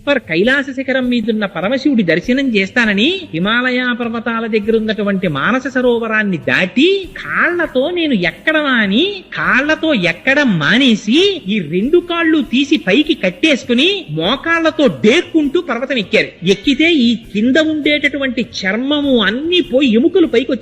Super Kailasa శిఖరం మీదున్న పరమశివుడి దర్శనం చేస్తానని హిమాలయ పర్వతాల దగ్గర ఉన్నటువంటి మానస సరోవరాన్ని దాటి కాళ్లతో నేను ఎక్కడమా అని కాళ్లతో ఎక్కడం మానేసి ఈ రెండు కాళ్ళు తీసి పైకి కట్టేసుకుని మోకాళ్లతో డేక్కుంటూ పర్వతం ఎక్కారు. ఎక్కితే ఈ కింద ఉండేటటువంటి చర్మము అన్ని పోయి ఎముకలు పైకి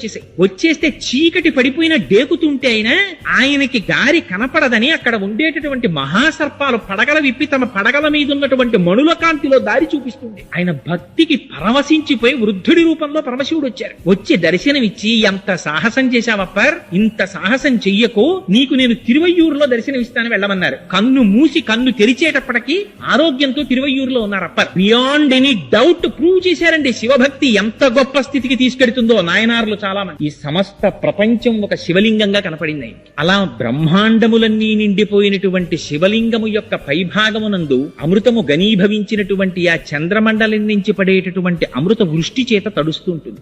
వచ్చేస్తే చీకటి పడిపోయిన డేకుతుంటే అయినా ఆయనకి గారి కనపడదని అక్కడ ఉండేటటువంటి మహాసర్పాలు పడగల విప్పి తమ పడగల మీద ఉన్నటువంటి మణుల కాంతిలో దారి చూపిస్తుంది. ఆయన భక్తికి పరవశించిపోయి వృద్ధుడి రూపంలో పరమశివుడు వచ్చారు. వచ్చి దర్శనమిచ్చి ఎంత సాహసం చేశావప్పర్, ఇంత సాహసం చెయ్యకు, నీకు నేను తిరువయ్యూరులో దర్శనమిస్తాను వెళ్ళమన్నారు. కన్ను మూసి కన్ను తెరిచేటప్పటికి ఆరోగ్యంతో తిరువయ్యూరులో ఉన్నారు upper. Beyond any doubt prove చేశారండి శివభక్తి ఎంత గొప్ప స్థితికి తీసుకెడుతుందో నాయనార్లు చాలా మంది. ఈ సమస్త ప్రపంచం ఒక శివలింగంగా కనపడింది. అలా బ్రహ్మాండములన్నీ నిండిపోయినటువంటి శివలింగము యొక్క పైభాగమునందు అమృతము గనీభవించినటువంటి ఆ చంద్రమండలం నుంచి పడేటటువంటి అమృత వృష్టి చేత తడుస్తుంటుంది.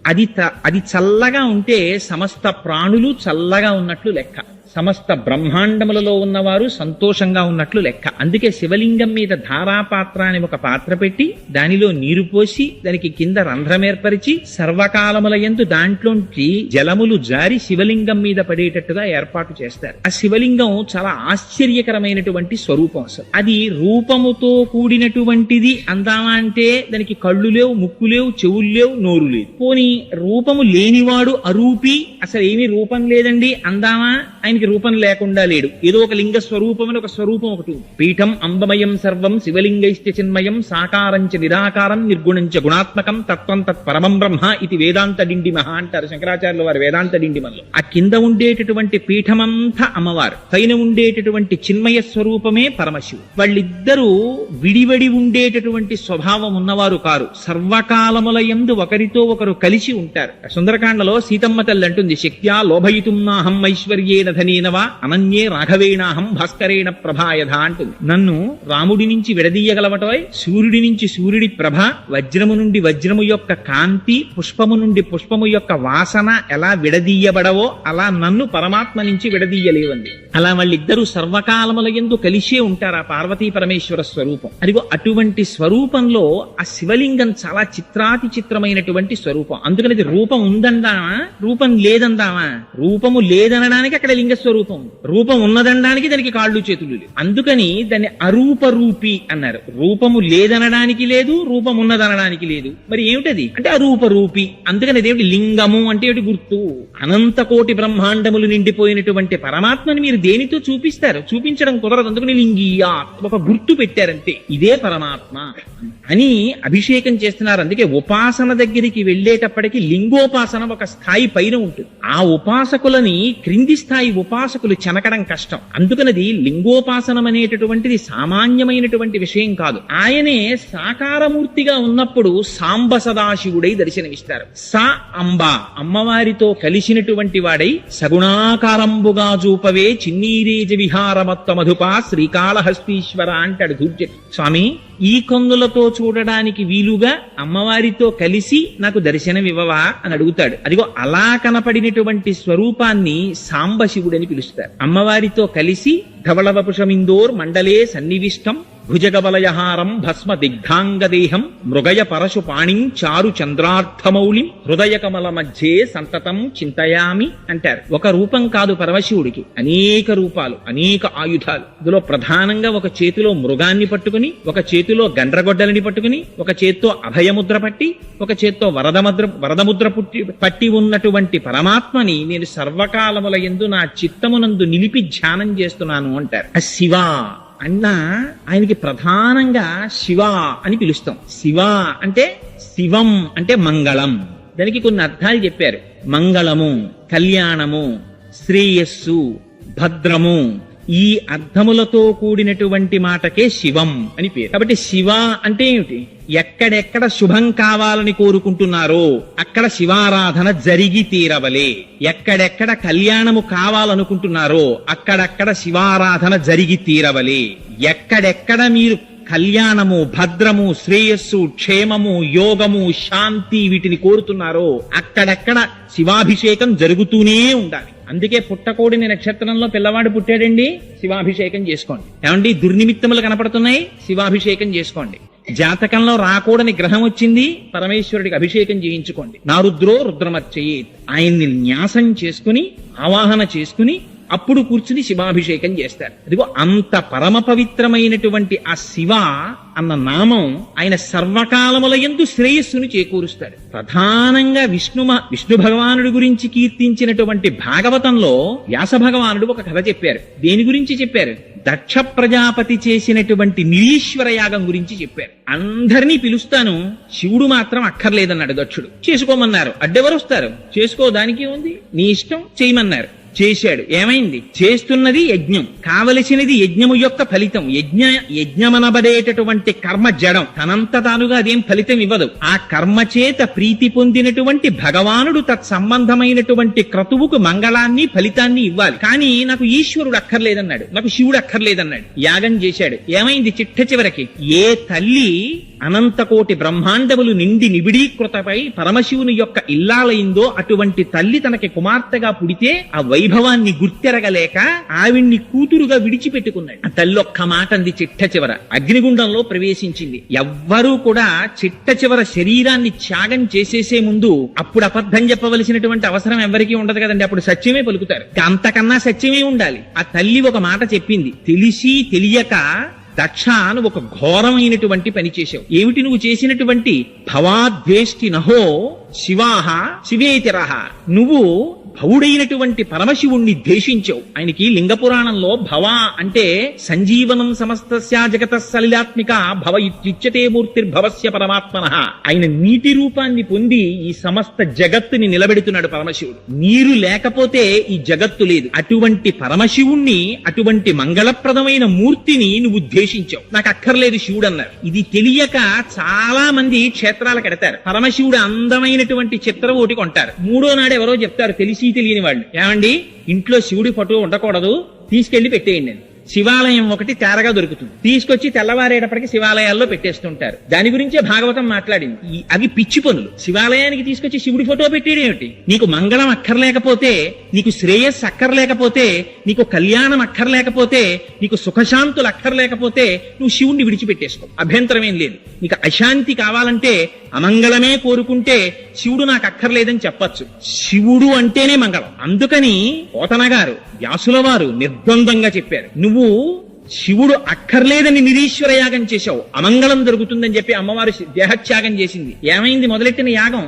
అది చల్లగా ఉంటే సమస్త ప్రాణులు చల్లగా ఉన్నట్లు లెక్క, సమస్త బ్రహ్మాండములలో ఉన్నవారు సంతోషంగా ఉన్నట్లు లెక్క. అందుకే శివలింగం మీద ధారాపాత్ర అని ఒక పాత్ర పెట్టి దానిలో నీరు పోసి దానికి కింద రంధ్రం ఏర్పరిచి సర్వకాలముల యందు దాంట్లోంచి జలములు జారి శివలింగం మీద పడేటట్టుగా ఏర్పాటు చేస్తారు. ఆ శివలింగం చాలా ఆశ్చర్యకరమైనటువంటి స్వరూపం. అసలు అది రూపముతో కూడినటువంటిది అందామా అంటే దానికి కళ్ళు లేవు, ముక్కు లేవు, చెవులు లేవు, నోరు లేదు. పోనీ రూపము లేనివాడు అరూపి, అసలు ఏమీ రూపం లేదండి అందామా, ఆయనకి రూపం లేకుండా లేడు. ఏదో ఒక లింగ స్వరూపం అని ఒక స్వరూపం ఒకటి. పీఠం అంబమయం సర్వం శివలింగైశ్చ చిన్మయం సాకారంచ నిరాకారం నిర్గుణంచ గుణాత్మకం తత్వం తత్ పరమం బ్రహ్మ ఇది వేదాంత డిండిమహ అంటారు శంకరాచార్యుల వారు వేదాంత డిండిమల్లో. ఆ కింద ఉండేటటువంటి పీఠమంతా అమ్మవారు, పైన ఉండేటటువంటి చిన్మయ స్వరూపమే పరమశివుడు. వాళ్ళిద్దరూ విడివడి ఉండేటటువంటి స్వభావం ఉన్నవారు కారు, సర్వకాలముల యందు ఒకరితో ఒకరు కలిసి ఉంటారు. సుందరకాండలో సీతమ్మ తల్లి అంటుంది, శక్త్యా లోభయితుం నాహం ఐశ్వర్యేన ధనేనవా అనన్యే రాఘవేణాహం భాస్కరేణ ప్రభాయధ అంటుంది. నన్ను రాముడి నుంచి విడదీయగలవటోయ్, సూర్యుడి నుంచి సూర్యుడి ప్రభ, వజ్రము నుండి వజ్రము యొక్క కాంతి, పుష్పము నుండి పుష్పము యొక్క వాసన ఎలా విడదీయబడవో అలా నన్ను పరమాత్మ నుంచి విడదీయలేవండి. అలా వాళ్ళిద్దరూ సర్వకాలముల యందు కలిసే ఉంటారు. ఆ పార్వతీ పరమేశ్వర స్వరూపం అదిగో అటువంటి స్వరూపంలో ఆ శివలింగం చాలా చిత్రాతి చిత్రమైనటువంటి స్వరూపం. అందుకని అది రూపం ఉందందామా, రూపం లేదందామా, రూపము లేదనడానికి అక్కడ లింగ స్వరూపం, రూపం ఉన్నదనడానికి దానికి కాళ్ళు చేతులు లేవు. అందుకని దాన్ని అరూపరూపి అన్నారు. రూపము లేదనడానికి లేదు, రూపం ఉన్నదనడానికి లేదు, మరి ఏమిటది అంటే అరూపరూపి. అందుకని అదేమిటి లింగము అంటే ఏమిటి గుర్తు. అనంత కోటి బ్రహ్మాండములు నిండిపోయినటువంటి పరమాత్మని మీరు దేనితో చూపిస్తారు, చూపించడం కుదరదు. అందుకని లింగియా ఒక గుర్తు పెట్టారంతే, ఇదే పరమాత్మ అని అభిషేకం చేస్తున్నారు. అందుకే ఉపాసన దగ్గరికి వెళ్ళేటప్పటికి లింగోపాసన ఒక స్థాయి పైన ఉంటుంది. ఆ ఉపాసకులని క్రింది స్థాయి ఉపాసకులు చెనకడం కష్టం. అందుకనది లింగోపాసనం అనేటటువంటిది సామాన్యమైనటువంటి విషయం కాదు. ఆయనే సాకారమూర్తిగా ఉన్నప్పుడు సాంబ సదాశివుడై దర్శనమిస్తారు. సా అంబ అమ్మవారితో కలిసినటువంటి వాడై సగుణాకారంబుగా చూపవే చిన్నీరేజ విహారమత్త మధుపా శ్రీకాళహస్తీశ్వర అంటాడు ధూర్జటి స్వామి. ఈ కన్నులతో చూడడానికి వీలుగా అమ్మవారితో కలిసి నాకు దర్శనమివ్వవా అని అడుగుతాడు. అదిగో అలా కనపడినటువంటి స్వరూపాన్ని సాంబశివుడని పిలుస్తారు. అమ్మవారితో కలిసి ధవళవపుషమిందోర్ మండలే సన్నివిష్టం భుజగవలయహారం భస్మ దిగ్ధాంగదేహం మృగయ పరశు పాణిం చారు చంద్రార్థమౌళిం హృదయ కమల మధ్యే సంతతం చింతయామి అంటారు. ఒక రూపం కాదు పరమశివుడికి, అనేక రూపాలు, అనేక ఆయుధాలు. ఇందులో ప్రధానంగా ఒక చేతిలో మృగాన్ని పట్టుకుని, ఒక చేతిలో గండ్రగొడ్డలని పట్టుకుని, ఒక చేత్తో అభయముద్ర పట్టి, ఒక చేత్తో వరదముద్ర పట్టి ఉన్నటువంటి పరమాత్మని నేను సర్వకాలముల యందు నా చిత్తమునందు నిలిపి ధ్యానం చేస్తున్నాను అంటారు. శివ అన్న ఆయనకి ప్రధానంగా శివ అని పిలుస్తాం. శివ అంటే శివం అంటే మంగళం. దానికి కొన్ని అర్థాలు చెప్పారు. మంగళము, కళ్యాణము, శ్రేయస్సు, భద్రము, ఈ అర్థములతో కూడినటువంటి మాటకే శివం అని పేరు. కాబట్టి శివ అంటే ఏమిటి? ఎక్కడెక్కడ శుభం కావాలని కోరుకుంటున్నారో అక్కడ శివారాధన జరిగి తీరవలే. ఎక్కడెక్కడ కళ్యాణము కావాలనుకుంటున్నారో అక్కడక్కడ శివారాధన జరిగి తీరవలే. ఎక్కడెక్కడ మీరు కళ్యాణము, భద్రము, శ్రేయస్సు, క్షేమము, యోగము, శాంతి వీటిని కోరుతున్నారో అక్కడక్కడ శివాభిషేకం జరుగుతూనే ఉండాలి. అందుకే పుట్టకోడిని నక్షత్రంలో పిల్లవాడు పుట్టాడండి, శివాభిషేకం చేసుకోండి. ఏమండి దుర్నిమిత్తములు కనపడుతున్నాయి, శివాభిషేకం చేసుకోండి. జాతకంలో రాకూడని గ్రహం వచ్చింది, పరమేశ్వరుడికి అభిషేకం చేయించుకోండి. నారుద్రో రుద్రమర్చయేత్. ఆయన్ని న్యాసం చేసుకుని ఆవాహన చేసుకుని అప్పుడు కూర్చుని శివాభిషేకం చేస్తారు. అదిగో అంత పరమ పవిత్రమైనటువంటి ఆ శివ అన్న నామం ఆయన సర్వకాలముల యందు శ్రేయస్సును చేకూరుస్తాడు. ప్రధానంగా విష్ణు భగవానుడి గురించి కీర్తించినటువంటి భాగవతంలో వ్యాస భగవానుడు ఒక కథ చెప్పారు. దేని గురించి చెప్పారు? దక్ష ప్రజాపతి చేసినటువంటి నిరీశ్వర యాగం గురించి చెప్పారు. అందరినీ పిలుస్తాను, శివుడు మాత్రం అక్కర్లేదన్నాడు దక్షుడు. చేసుకోమన్నారు. అడ్డెవరు వస్తారు? చేసుకో, దానికి ఉంది, నీ ఇష్టం, చేయమన్నారు. చేశాడు. ఏమైంది? చేస్తున్నది యజ్ఞం, కావలసినది యజ్ఞము యొక్క ఫలితం. యజ్ఞమనబడేటటువంటి కర్మ జడం, తనంత తానుగా అదేం ఫలితం ఇవ్వదు. ఆ కర్మ చేత ప్రీతి పొందినటువంటి భగవానుడు తత్సంబంధమైనటువంటి క్రతువుకు మంగళాన్ని ఫలితాన్ని ఇవ్వాలి. కానీ నాకు ఈశ్వరుడు అక్కర్లేదన్నాడు, నాకు శివుడు అక్కర్లేదన్నాడు. యాగం చేశాడు. ఏమైంది? చిట్ట చివరికి ఏ తల్లి అనంతకోటి బ్రహ్మాండములు నిండి నిబిడీకృతపై పరమశివుని యొక్క ఇల్లాలైందో అటువంటి తల్లి తనకి కుమార్తెగా పుడితే ఆ వైభవాన్ని గుర్తెరగలేక ఆవిడ్ని కూతురుగా విడిచిపెట్టుకున్నాడు. ఆ తల్లి ఒక్క మాట అంది చిట్ట చివర, అగ్నిగుండంలో ప్రవేశించింది. ఎవ్వరూ కూడా చిట్ట చివర శరీరాన్ని త్యాగం చేసేసే ముందు అప్పుడు అబద్ధం చెప్పవలసినటువంటి అవసరం ఎవరికీ ఉండదు కదండి. అప్పుడు సత్యమే పలుకుతారు. అంతకన్నా సత్యమే ఉండాలి. ఆ తల్లి ఒక మాట చెప్పింది, తెలిసి తెలియక దక్ష నువ్వు ఒక ఘోరమైనటువంటి పని చేశావు. ఏమిటి నువ్వు చేసినటువంటి? భవాద్వేష్టి నహో శివాహ శివేతిరహ. నువ్వు భవుడైనటువంటి పరమశివుణ్ణి ద్వేషించావు. ఆయనకి లింగ పురాణంలో భవ అంటే సంజీవనం సమస్తస్య జగత సలిలాత్మిక భవ ఇత్యుచ్యతే మూర్తిర్భవస్య పరమాత్మనః. ఆయన నీటి రూపాన్ని పొంది ఈ సమస్త జగత్తుని నిలబెడుతున్నాడు పరమశివుడు. నీరు లేకపోతే ఈ జగత్తు లేదు. అటువంటి పరమశివుణ్ణి, అటువంటి మంగళప్రదమైన మూర్తిని నువ్వు ద్వేషించావు. నాకు అక్కర్లేదు శివుడు అన్నారు. ఇది తెలియక చాలా మంది క్షేత్రాలకు ఎడతారు. పరమశివుడు అందమైనటువంటి చిత్రం ఒకటి కొంటారు. మూడో నాడు ఎవరో చెప్తారు, తెలిసి తెలియని వాళ్ళు, ఏమండి ఇంట్లో శివుడి ఫోటో ఉండకూడదు, తీసుకెళ్లి పెట్టేయండి. శివాలయం ఒకటి తేరగా దొరుకుతుంది, తీసుకొచ్చి తెల్లవారేటప్పటికి శివాలయాల్లో పెట్టేస్తుంటారు. దాని గురించే భాగవతం మాట్లాడింది. అవి పిచ్చి పనులు. శివాలయానికి తీసుకొచ్చి శివుడి ఫోటో పెట్టేయడం ఏమిటి? నీకు మంగళం అక్కర్లేకపోతే, నీకు శ్రేయస్సు అక్కర్లేకపోతే, నీకు కళ్యాణం అక్కర్లేకపోతే, నీకు సుఖశాంతులు అక్కర్లేకపోతే నువ్వు శివుణ్ణి విడిచిపెట్టేసుకో, అభ్యంతరం ఏం లేదు. నీకు అశాంతి కావాలంటే, అమంగళమే కోరుకుంటే శివుడు నాకు అక్కర్లేదని చెప్పచ్చు. శివుడు అంటేనే మంగళం. అందుకని పోతన గారు, వ్యాసుల వారు నిర్ద్వందంగా చెప్పారు, నువ్వు శివుడు అక్కర్లేదని నిరీశ్వర యాగం చేశావు, అమంగళం జరుగుతుందని చెప్పి అమ్మవారు దేహత్యాగం చేసింది. ఏమైంది? మొదలెట్టిన యాగం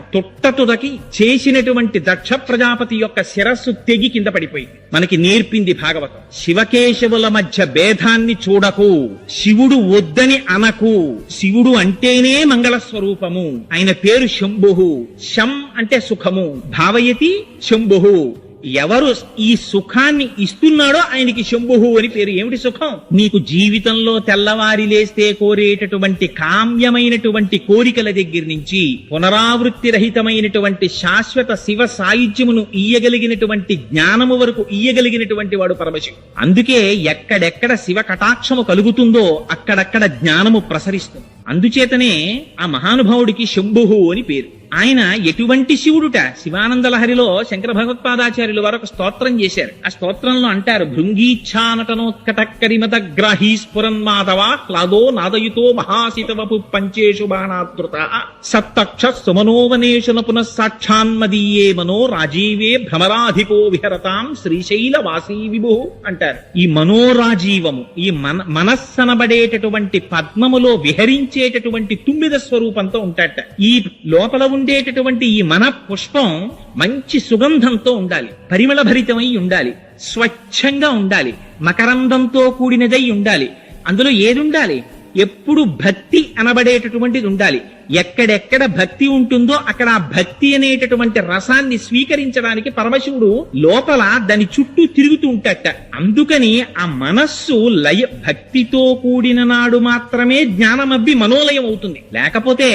తుదకి చేసినటువంటి దక్ష ప్రజాపతి యొక్క శిరస్సు తెగి కింద పడిపోయింది. మనకి నేర్పింది భాగవతం. శివకేశవుల మధ్య భేదాన్ని చూడకు, శివుడు వద్దని అనకు. శివుడు అంటేనే మంగళ స్వరూపము. ఆయన పేరు శంభుః. శం అంటే సుఖము, భావయతి శంభుః. ఎవరు ఈ సుఖాన్ని ఇస్తున్నాడో ఆయనకి శంభుః అని పేరు. ఏమిటి సుఖం? నీకు జీవితంలో తెల్లవారి లేస్తే కోరేటటువంటి కామ్యమైనటువంటి కోరికల దగ్గర నుంచి పునరావృత్తి రహితమైనటువంటి శాశ్వత శివ సాయుధ్యమును ఇయ్యగలిగినటువంటి జ్ఞానము వరకు ఇయ్యగలిగినటువంటి వాడు పరమశివుడు. అందుకే ఎక్కడెక్కడ శివ కటాక్షము కలుగుతుందో అక్కడక్కడ జ్ఞానము ప్రసరిస్తుంది. అందుచేతనే ఆ మహానుభావుడికి శంభుః అని పేరు. ఆయన ఎటువంటి శివుడుట? శివానంద లహరిలో శంకర భగవత్పాదాచార్యులు వారు ఒక స్తోత్రం చేశారు. ఆ స్తోత్రంలో అంటారు, భృంగీచ్ఛానటనోత్కటక్కరిమత గ్రాహీ స్ఫురన్మాధవ హ్లాదో నాదయుతో మహాసితవపు పంచేషు బాణాదృత సత్తక్ష సుమనోవనేషన పునఃసాక్షాన్మదీయే మనో రాజీవే భ్రమరాధిపో విహరతాం శ్రీశైల వాసీ విభు అంటారు. ఈ మనోరాజీవము, ఈ మనస్సనబడేటటువంటి పద్మములో విహరించేటటువంటి తుమ్మిద స్వరూపంతో ఉంటాడట. ఈ లోపల ఉండేటటువంటి ఈ మన పుష్పం మంచి సుగంధంతో ఉండాలి, పరిమళ భరితమై ఉండాలి, స్వచ్ఛంగా ఉండాలి, మకరందంతో కూడినదై ఉండాలి. అందులో ఏది ఉండాలి? ఎప్పుడు భక్తి అనబడేటటువంటిది ఉండాలి. ఎక్కడెక్కడ భక్తి ఉంటుందో అక్కడ ఆ భక్తి అనేటటువంటి రసాన్ని స్వీకరించడానికి పరమశివుడు లోపల దాని చుట్టూ తిరుగుతూ ఉంటాడట. అందుకని ఆ మనస్సు భక్తితో కూడిన నాడు మాత్రమే జ్ఞానమబ్బి మనోలయం అవుతుంది. లేకపోతే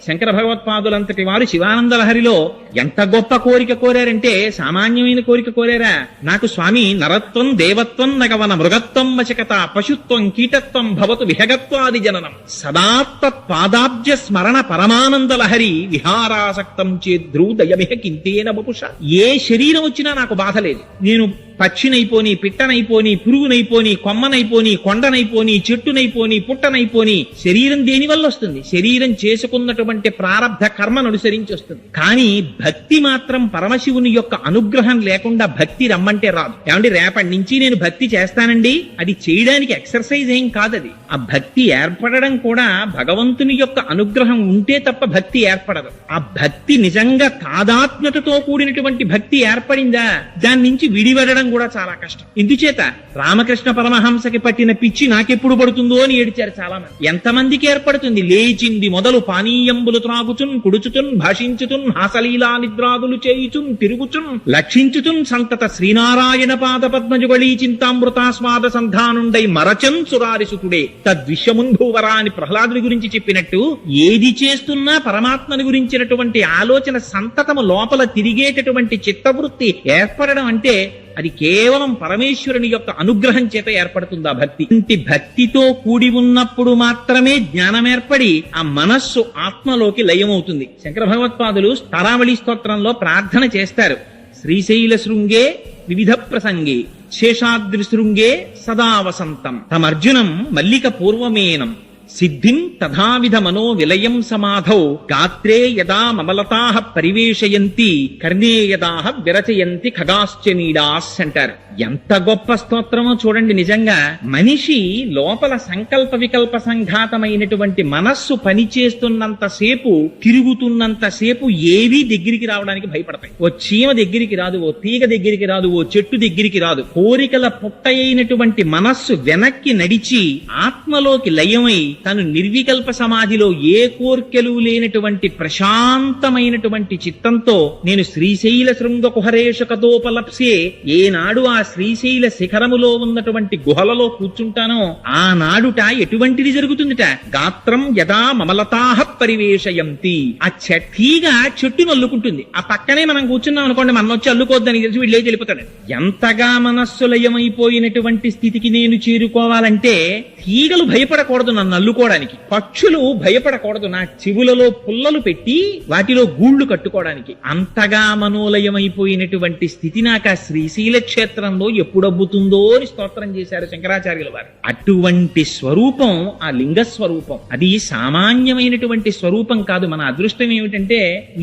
శంకర భగవత్పాదులంతటి వారు శివానంద లహరిలో ఎంత గొప్ప కోరిక కోరారంటే, సామాన్యమైన కోరిక కోరారా? నాకు స్వామి నరత్వం దేవత్వం నగవన మృగత్వం వశకత పశుత్వం కీటత్వం భవతు విహగత్వాది జననం సదాత్తత్ పాదాబ్జ స్మరణ పరమానంద లహరి విహారాసక్తం చేద్రూ దయమిహ కింతేన వపుష. ఏ శరీరం వచ్చినా నాకు బాధ లేదు. నేను పక్షినైపోని, పిట్టనైపోని, పురుగునైపోని, కొమ్మనైపోని, కొండనైపోని, చెట్టునైపోని, పుట్టనైపోని శరీరం దేని వల్ల వస్తుంది? శరీరం చేసుకున్నటువంటి ప్రారబ్ధ కర్మను అనుసరించి వస్తుంది. కానీ భక్తి మాత్రం పరమశివుని యొక్క అనుగ్రహం లేకుండా భక్తి రమ్మంటే రాదు. ఏమంటే రేపటి నుంచి నేను భక్తి చేస్తానండి, అది చేయడానికి ఎక్సర్సైజ్ ఏం కాదది. ఆ భక్తి ఏర్పడడం కూడా భగవంతుని యొక్క అనుగ్రహం ఉంటే తప్ప భక్తి ఏర్పడదు. ఆ భక్తి నిజంగా తాదాత్మ్యతతో కూడినటువంటి భక్తి ఏర్పడిందా, దాని నుంచి విడివడడం కూడా చాలా కష్టం. ఇందుచేత రామకృష్ణ పరమహంసకి పట్టిన పిచ్చి నాకెప్పుడు పడుతుందో అని ఏడిచారు చాలా మంది. ఎంతమందికి ఏర్పడుతుంది? లేచింది మొదలు పానీయంబులు త్రాగుచున్, కుడుచుచున్, భాషించుచున్, హాసలీలా నిద్రాదులు చేయుచున్, తిరుగుచున్, లక్షించుచున్ సంతత శ్రీనారాయణ పాద పద్మజుగళీ చింతామృతాస్వాద సంధానుండై మరచన్ సురారిసుతుడే తద్విశ్వముంధూవరా అని ప్రహ్లాదుని గురించి చెప్పినట్టు, ఏది చేస్తున్నా పరమాత్మని గురించినటువంటి ఆలోచన సంతతము లోపల తిరిగేటటువంటి చిత్తవృత్తి ఏర్పడడం అంటే అది కేవలం పరమేశ్వరుని యొక్క అనుగ్రహం చేత ఏర్పడుతుంది ఆ భక్తి. ఇంటి భక్తితో కూడి ఉన్నప్పుడు మాత్రమే జ్ఞానం ఏర్పడి ఆ మనస్సు ఆత్మలోకి లయమవుతుంది. శంకర భగవత్పాదులు తారావళి స్తోత్రంలో ప్రార్థన చేస్తారు. శ్రీశైల శృంగే వివిధ ప్రసంగే శేషాద్రి శృంగే సదా వసంతం తమర్జునం మల్లిక పూర్వమేనం సిద్ధిం తథావిధ మనో విలయం సమాధౌ గాత్రే యదా మమలతాః పరివేశయంతి కర్ణే యదాః విరచయంతి ఖగాశ్చనీడాస్ అంటారు. ఎంత గొప్ప స్తోత్రమో చూడండి. నిజంగా మనిషి లోపల సంకల్ప వికల్ప సంఘాతమైనటువంటి మనస్సు పనిచేస్తున్నంతసేపు, తిరుగుతున్నంతసేపు ఏవీ దగ్గరికి రావడానికి భయపడతాయి. ఓ చీమ దగ్గరికి రాదు, ఓ తీగ దగ్గరికి రాదు, ఓ చెట్టు దగ్గరికి రాదు. కోరికల పుట్ట అయినటువంటి మనస్సు వెనక్కి నడిచి ఆత్మలోకి లయమై తను నిర్వికల్ప సమాధిలో ఏ కోర్కెలు లేనటువంటి ప్రశాంతమైనటువంటి చిత్తంతో నేను శ్రీశైల శృంగ కుహరేషకతోపలప్సే, ఏనాడు ఆ శ్రీశైల శిఖరములో ఉన్నటువంటి గుహలలో కూర్చుంటానో ఆనాడుట ఎటువంటిది జరుగుతుందిట? గాత్రం యదా మమలతాః పరివేశయంతి. ఆ చెట్టీగా చెట్టును అల్లుకుంటుంది. ఆ పక్కనే మనం కూర్చున్నాం అనుకోండి, మనం వచ్చి అల్లుకోద్దని తెలిసి వీళ్ళే వెళ్ళిపోతాడు. ఎంతగా మనస్సు లయమైపోయినటువంటి స్థితికి నేను చేరుకోవాలంటే తీగలు భయపడకూడదు నన్ను అల్లుకోవడానికి, పక్షులు భయపడకూడదు నా చెవులలో పుల్లలు పెట్టి వాటిలో గూళ్లు కట్టుకోవడానికి. అంతగా మనోలయమైపోయినటువంటి స్థితి నాకు ఆ శ్రీశైల క్షేత్రంలో ఎప్పుడబ్బుతుందో అని స్తోత్రం చేశారు శంకరాచార్యుల వారు. అటువంటి స్వరూపం ఆ లింగ స్వరూపం. అది సామాన్యమైనటువంటి స్వరూపం కాదు. మన అదృష్టం ఏమిటంటే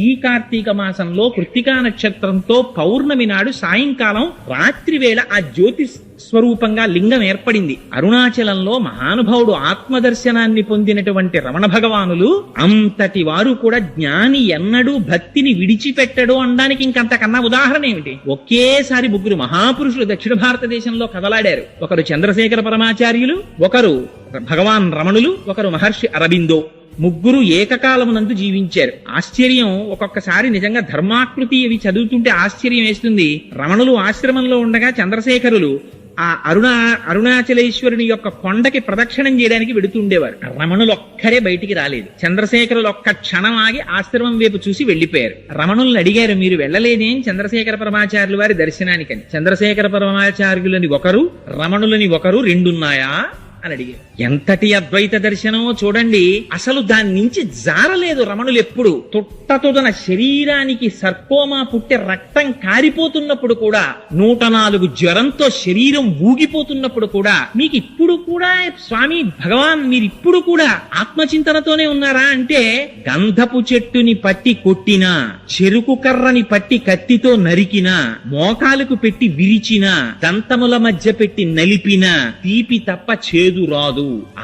ఈ కార్తీక మాసంలో కృత్తికా నక్షత్రంతో పౌర్ణమి నాడు సాయంకాలం రాత్రి వేళ ఆ జ్యోతి స్వరూపంగా లింగం ఏర్పడింది. అరుణాచలంలో మహానుభావుడు ఆత్మదర్శనాన్ని పొందినటువంటి రమణ భగవానులు అంతటి వారు కూడా జ్ఞాని ఎన్నడూ భక్తిని విడిచిపెట్టడు అనడానికి ఇంకంతకన్నా ఉదాహరణ ఏమిటి? ఒకేసారి ముగ్గురు మహాపురుషులు దక్షిణ భారతదేశంలో కదలాడారు. ఒకరు చంద్రశేఖర పరమాచార్యులు, ఒకరు భగవాన్ రమణులు, ఒకరు మహర్షి అరబిందో. ముగ్గురు ఏకకాలమునందు జీవించారు. ఆశ్చర్యం, ఒక్కొక్కసారి నిజంగా ధర్మాకృతి అవి చదువుతుంటే ఆశ్చర్యం వేస్తుంది. రమణులు ఆశ్రమంలో ఉండగా చంద్రశేఖరులు ఆ అరుణాచలేశ్వరుని యొక్క కొండకి ప్రదక్షిణం చేయడానికి వెడుతుండేవారు. రమణులు ఒక్కరే బయటికి రాలేదు. చంద్రశేఖరులు ఒక్క క్షణం ఆగి ఆశ్రమం వైపు చూసి వెళ్లిపోయారు. రమణుల్ని అడిగారు, మీరు వెళ్ళలేదేం చంద్రశేఖర పరమాచార్యుల వారి దర్శనానికని. చంద్రశేఖర పరమాచార్యులని ఒకరు, రమణులని ఒకరు, రెండున్నాయా అని అడిగారు. ఎంతటి అద్వైత దర్శనమో చూడండి. అసలు దాని నుంచి జారలేదు రమణులు ఎప్పుడు. తొట్టతొదన శరీరానికి సర్కోమా పుట్టే రక్తం కారిపోతున్నప్పుడు కూడా, 104 జ్వరంతో శరీరం ఊగిపోతున్నప్పుడు కూడా, మీకు ఇప్పుడు కూడా స్వామి భగవాన్ మీరు ఇప్పుడు కూడా ఆత్మచింతనతోనే ఉన్నారా అంటే, గంధపు చెట్టుని పట్టి కొట్టినా, చెరుకు కర్రని పట్టి కత్తితో నరికినా, మోకాలకు పెట్టి విరిచినా, దంతముల మధ్య పెట్టి నలిపినా తీపి తప్ప చేదు రాదు.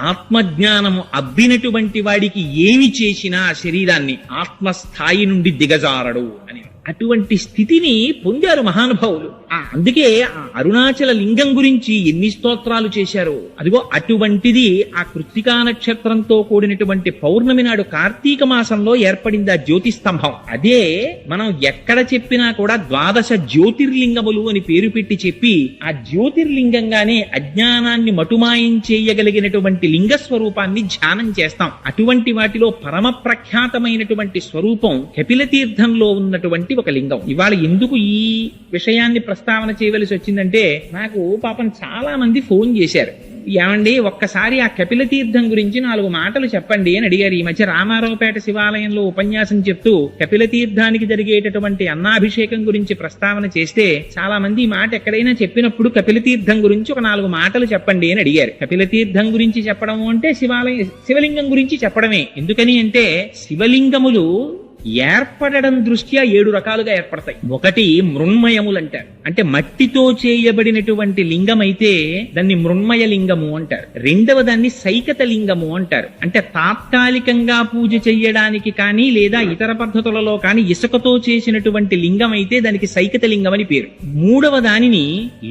ఆత్మజ్ఞానము అబ్బినటువంటి వాడికి ఏమి చేసినా శరీరాన్ని ఆత్మస్థాయి నుండి దిగజారడు అని అటువంటి స్థితిని పొందారు మహానుభావులు. అందుకే ఆ అరుణాచల లింగం గురించి ఎన్ని స్తోత్రాలు చేశారు. అదిగో అటువంటిది ఆ కృత్తికా నక్షత్రంతో కూడినటువంటి పౌర్ణమి నాడు కార్తీక మాసంలో ఏర్పడింది ఆ జ్యోతి స్తంభం. అదే మనం ఎక్కడ చెప్పినా కూడా 12 జ్యోతిర్లింగములు అని పేరు పెట్టి చెప్పి ఆ జ్యోతిర్లింగంగానే అజ్ఞానాన్ని మటుమాయం చేయగలిగినటువంటి లింగ స్వరూపాన్ని ధ్యానం చేస్తాం. అటువంటి వాటిలో పరమ ప్రఖ్యాతమైనటువంటి స్వరూపం కపిల తీర్థంలో ఉన్నటువంటి ఒక లింగం. ఇవాళ ఎందుకు ఈ విషయాన్ని ప్రస్తావన చేయవలసి వచ్చిందంటే, నాకు పాపం చాలా మంది ఫోన్ చేశారు. ఏమండి ఒక్కసారి ఆ కపిల తీర్థం గురించి 4 మాటలు చెప్పండి అని అడిగారు. ఈ మధ్య రామారావుపేట శివాలయంలో ఉపన్యాసం చెప్తూ కపిల తీర్థానికి జరిగేటటువంటి అన్నాభిషేకం గురించి ప్రస్తావన చేస్తే చాలా మంది ఈ మాట ఎక్కడైనా చెప్పినప్పుడు కపిల తీర్థం గురించి ఒక 4 మాటలు చెప్పండి అని అడిగారు. కపిల తీర్థం గురించి చెప్పడం అంటే శివలింగం గురించి చెప్పడమే. ఎందుకని అంటే శివలింగములు ఏర్పడడం దృష్ట్యా 7 రకాలుగా ఏర్పడతాయి. ఒకటి మృణ్మయములు అంటారు, అంటే మట్టితో చేయబడినటువంటి లింగం అయితే దాన్ని మృణ్మయ లింగము అంటారు. రెండవ దాన్ని సైకత లింగము అంటారు, అంటే తాత్కాలికంగా పూజ చెయ్యడానికి కానీ లేదా ఇతర పద్ధతులలో కానీ ఇసుకతో చేసినటువంటి లింగం అయితే దానికి సైకత లింగం అని పేరు. మూడవ దానిని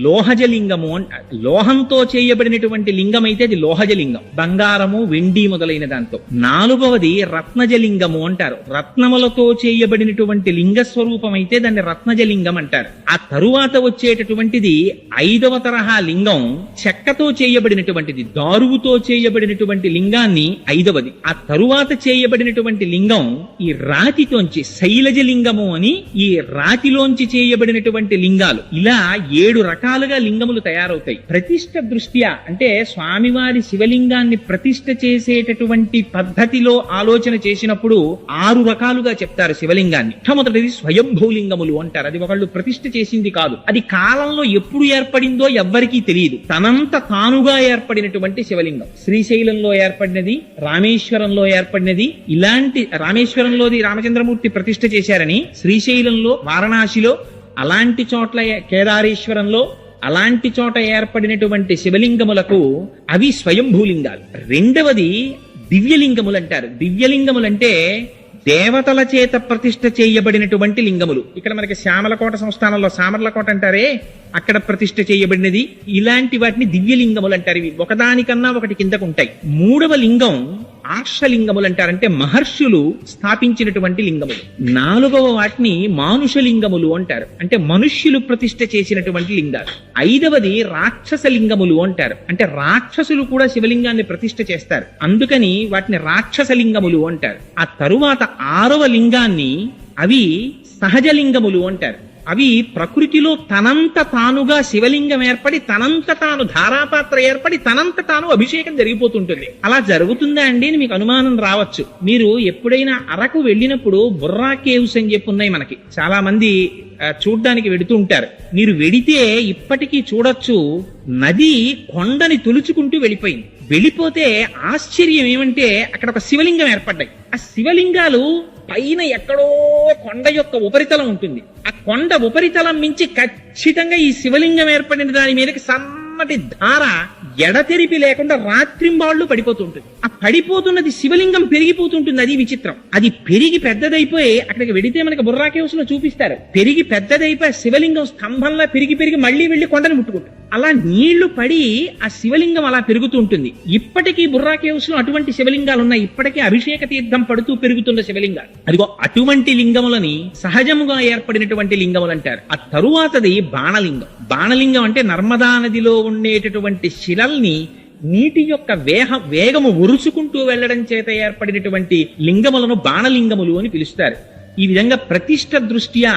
లోహజ లింగము అంటారు. లోహంతో చేయబడినటువంటి లింగం అయితే అది లోహజ లింగం, బంగారము వెండి మొదలైన దాంతో. నాలుగవది రత్నజ లింగము అంటారు. రత్నములతో చేయబడినటువంటి లింగ స్వరూపం అయితే దాన్ని రత్నజ లింగం అంటారు. ఆ తరువాత వచ్చేటటువంటిది 5వ తరహా లింగం చెక్కతో చేయబడినటువంటిది, దారువుతో చేయబడినటువంటి లింగాన్ని 5వది. ఆ తరువాత చేయబడినటువంటి లింగం ఈ రాతితోంచి శైలజ లింగము అని, ఈ రాతిలోంచి చేయబడినటువంటి లింగాలు. ఇలా 7 రకాలుగా లింగములు తయారవుతాయి. ప్రతిష్ఠ దృష్ట్యా అంటే స్వామివారి శివలింగాన్ని ప్రతిష్ఠ చేసేటటువంటి పద్ధతిలో ఆలోచన చేసినప్పుడు 6 రకాలుగా చెప్తారు శివలింగాన్ని. మొట్టమొదటిది స్వయంభూలింగములు అంటారు. అది ఒకళ్ళు ప్రతిష్ఠ చేసింది కాదు, అది కాలంలో ఎప్పుడు ఏర్పడిందో ఎవ్వరికీ తెలియదు, తనంత తానుగా ఏర్పడినటువంటి శివలింగం. శ్రీశైలంలో ఏర్పడినది, రామేశ్వరంలో ఏర్పడినది. ఇలాంటి రామేశ్వరంలోది రామచంద్రమూర్తి ప్రతిష్ఠ చేశారని, శ్రీశైలంలో వారణాసిలో అలాంటి చోట్ల కేదారేశ్వరంలో అలాంటి చోట ఏర్పడినటువంటి శివలింగములకు అవి స్వయంభూలింగాలు. రెండవది దివ్యలింగములు అంటారు. దివ్యలింగములంటే దేవతల చేత ప్రతిష్ఠ చేయబడినటువంటి లింగములు. ఇక్కడ మనకి శ్యామలకోట సంస్థానంలో సామర్లకోట అంటారే, అక్కడ ప్రతిష్ఠ చేయబడినది. ఇలాంటి వాటిని దివ్యలింగములు అంటారు. ఇవి ఒకదానికన్నా ఒకటి కిందకు ఉంటాయి. మూడవ లింగం ఆర్షలింగములు అంటారు, అంటే మహర్షులు స్థాపించినటువంటి లింగములు. నాలుగవ వాటిని మానుషలింగములు అంటారు, అంటే మనుష్యులు ప్రతిష్ఠ చేసినటువంటి లింగాలు. 5వది రాక్షస లింగములు అంటారు, అంటే రాక్షసులు కూడా శివలింగాన్ని ప్రతిష్ఠ చేస్తారు, అందుకని వాటిని రాక్షస లింగములు అంటారు. ఆ తరువాత 6వ లింగాన్ని అవి సహజలింగములు అంటారు. అవి ప్రకృతిలో తనంత తానుగా శివలింగం ఏర్పడి తనంత తాను ధారాపాత్ర ఏర్పడి తనంత తాను అభిషేకం జరిగిపోతుంటుంది. అలా జరుగుతుందా అండి అని మీకు అనుమానం రావచ్చు. మీరు ఎప్పుడైనా అరకు వెళ్ళినప్పుడు బుర్రా కేవ్స్ అని చెప్పి ఉన్నాయి మనకి, చాలా మంది చూడ్డానికి వెడుతూ ఉంటారు. మీరు వెడితే ఇప్పటికీ చూడొచ్చు, నది కొండని తులుచుకుంటూ వెళ్ళిపోయింది. వెళ్ళిపోతే ఆశ్చర్యం ఏమంటే అక్కడ ఒక శివలింగం ఏర్పడ్డాయి. ఆ శివలింగాలు పైన ఎక్కడో కొండ యొక్క ఉపరితలం ఉంటుంది. ఆ కొండ ఉపరితలం మించి ఖచ్చితంగా ఈ శివలింగం ఏర్పడిన దాని మీదకి సన్నటి ధార ఎడతెరిపి లేకుండా రాత్రింబాళ్ళు పడిపోతుంటుంది. ఆ పడిపోతున్నది శివలింగం పెరిగిపోతుంటుంది. అది విచిత్రం. అది పెరిగి పెద్దదైపోయి అక్కడికి వెడితే మనకి బుర్రా కేవ్స్ లో చూపిస్తారు, పెరిగి పెద్దదైపోయి శివలింగం స్తంభంలా పెరిగి పెరిగి మళ్ళీ వెళ్లి కొండని ముట్టుకుంటుంది. అలా నీళ్లు పడి ఆ శివలింగం అలా పెరుగుతూ ఉంటుంది. ఇప్పటికీ బుర్రా కేవ్స్ లో అటువంటి శివలింగాలు ఉన్నాయి. ఇప్పటికీ అభిషేక తీర్థం పడుతూ పెరుగుతున్న శివలింగాలు. అదిగో అటువంటి లింగములని సహజముగా ఏర్పడినటువంటి లింగములు అంటారు. ఆ తరువాతది బాణలింగం. బాణలింగం అంటే నర్మదా నదిలో ఉండేటటువంటి శిలల్ని నీటి యొక్క వేగము ఉరుచుకుంటూ వెళ్లడం చేత ఏర్పడినటువంటి లింగములను బాణలింగములు అని పిలుస్తారు. ఈ విధంగా ప్రతిష్ఠ దృష్ట్యా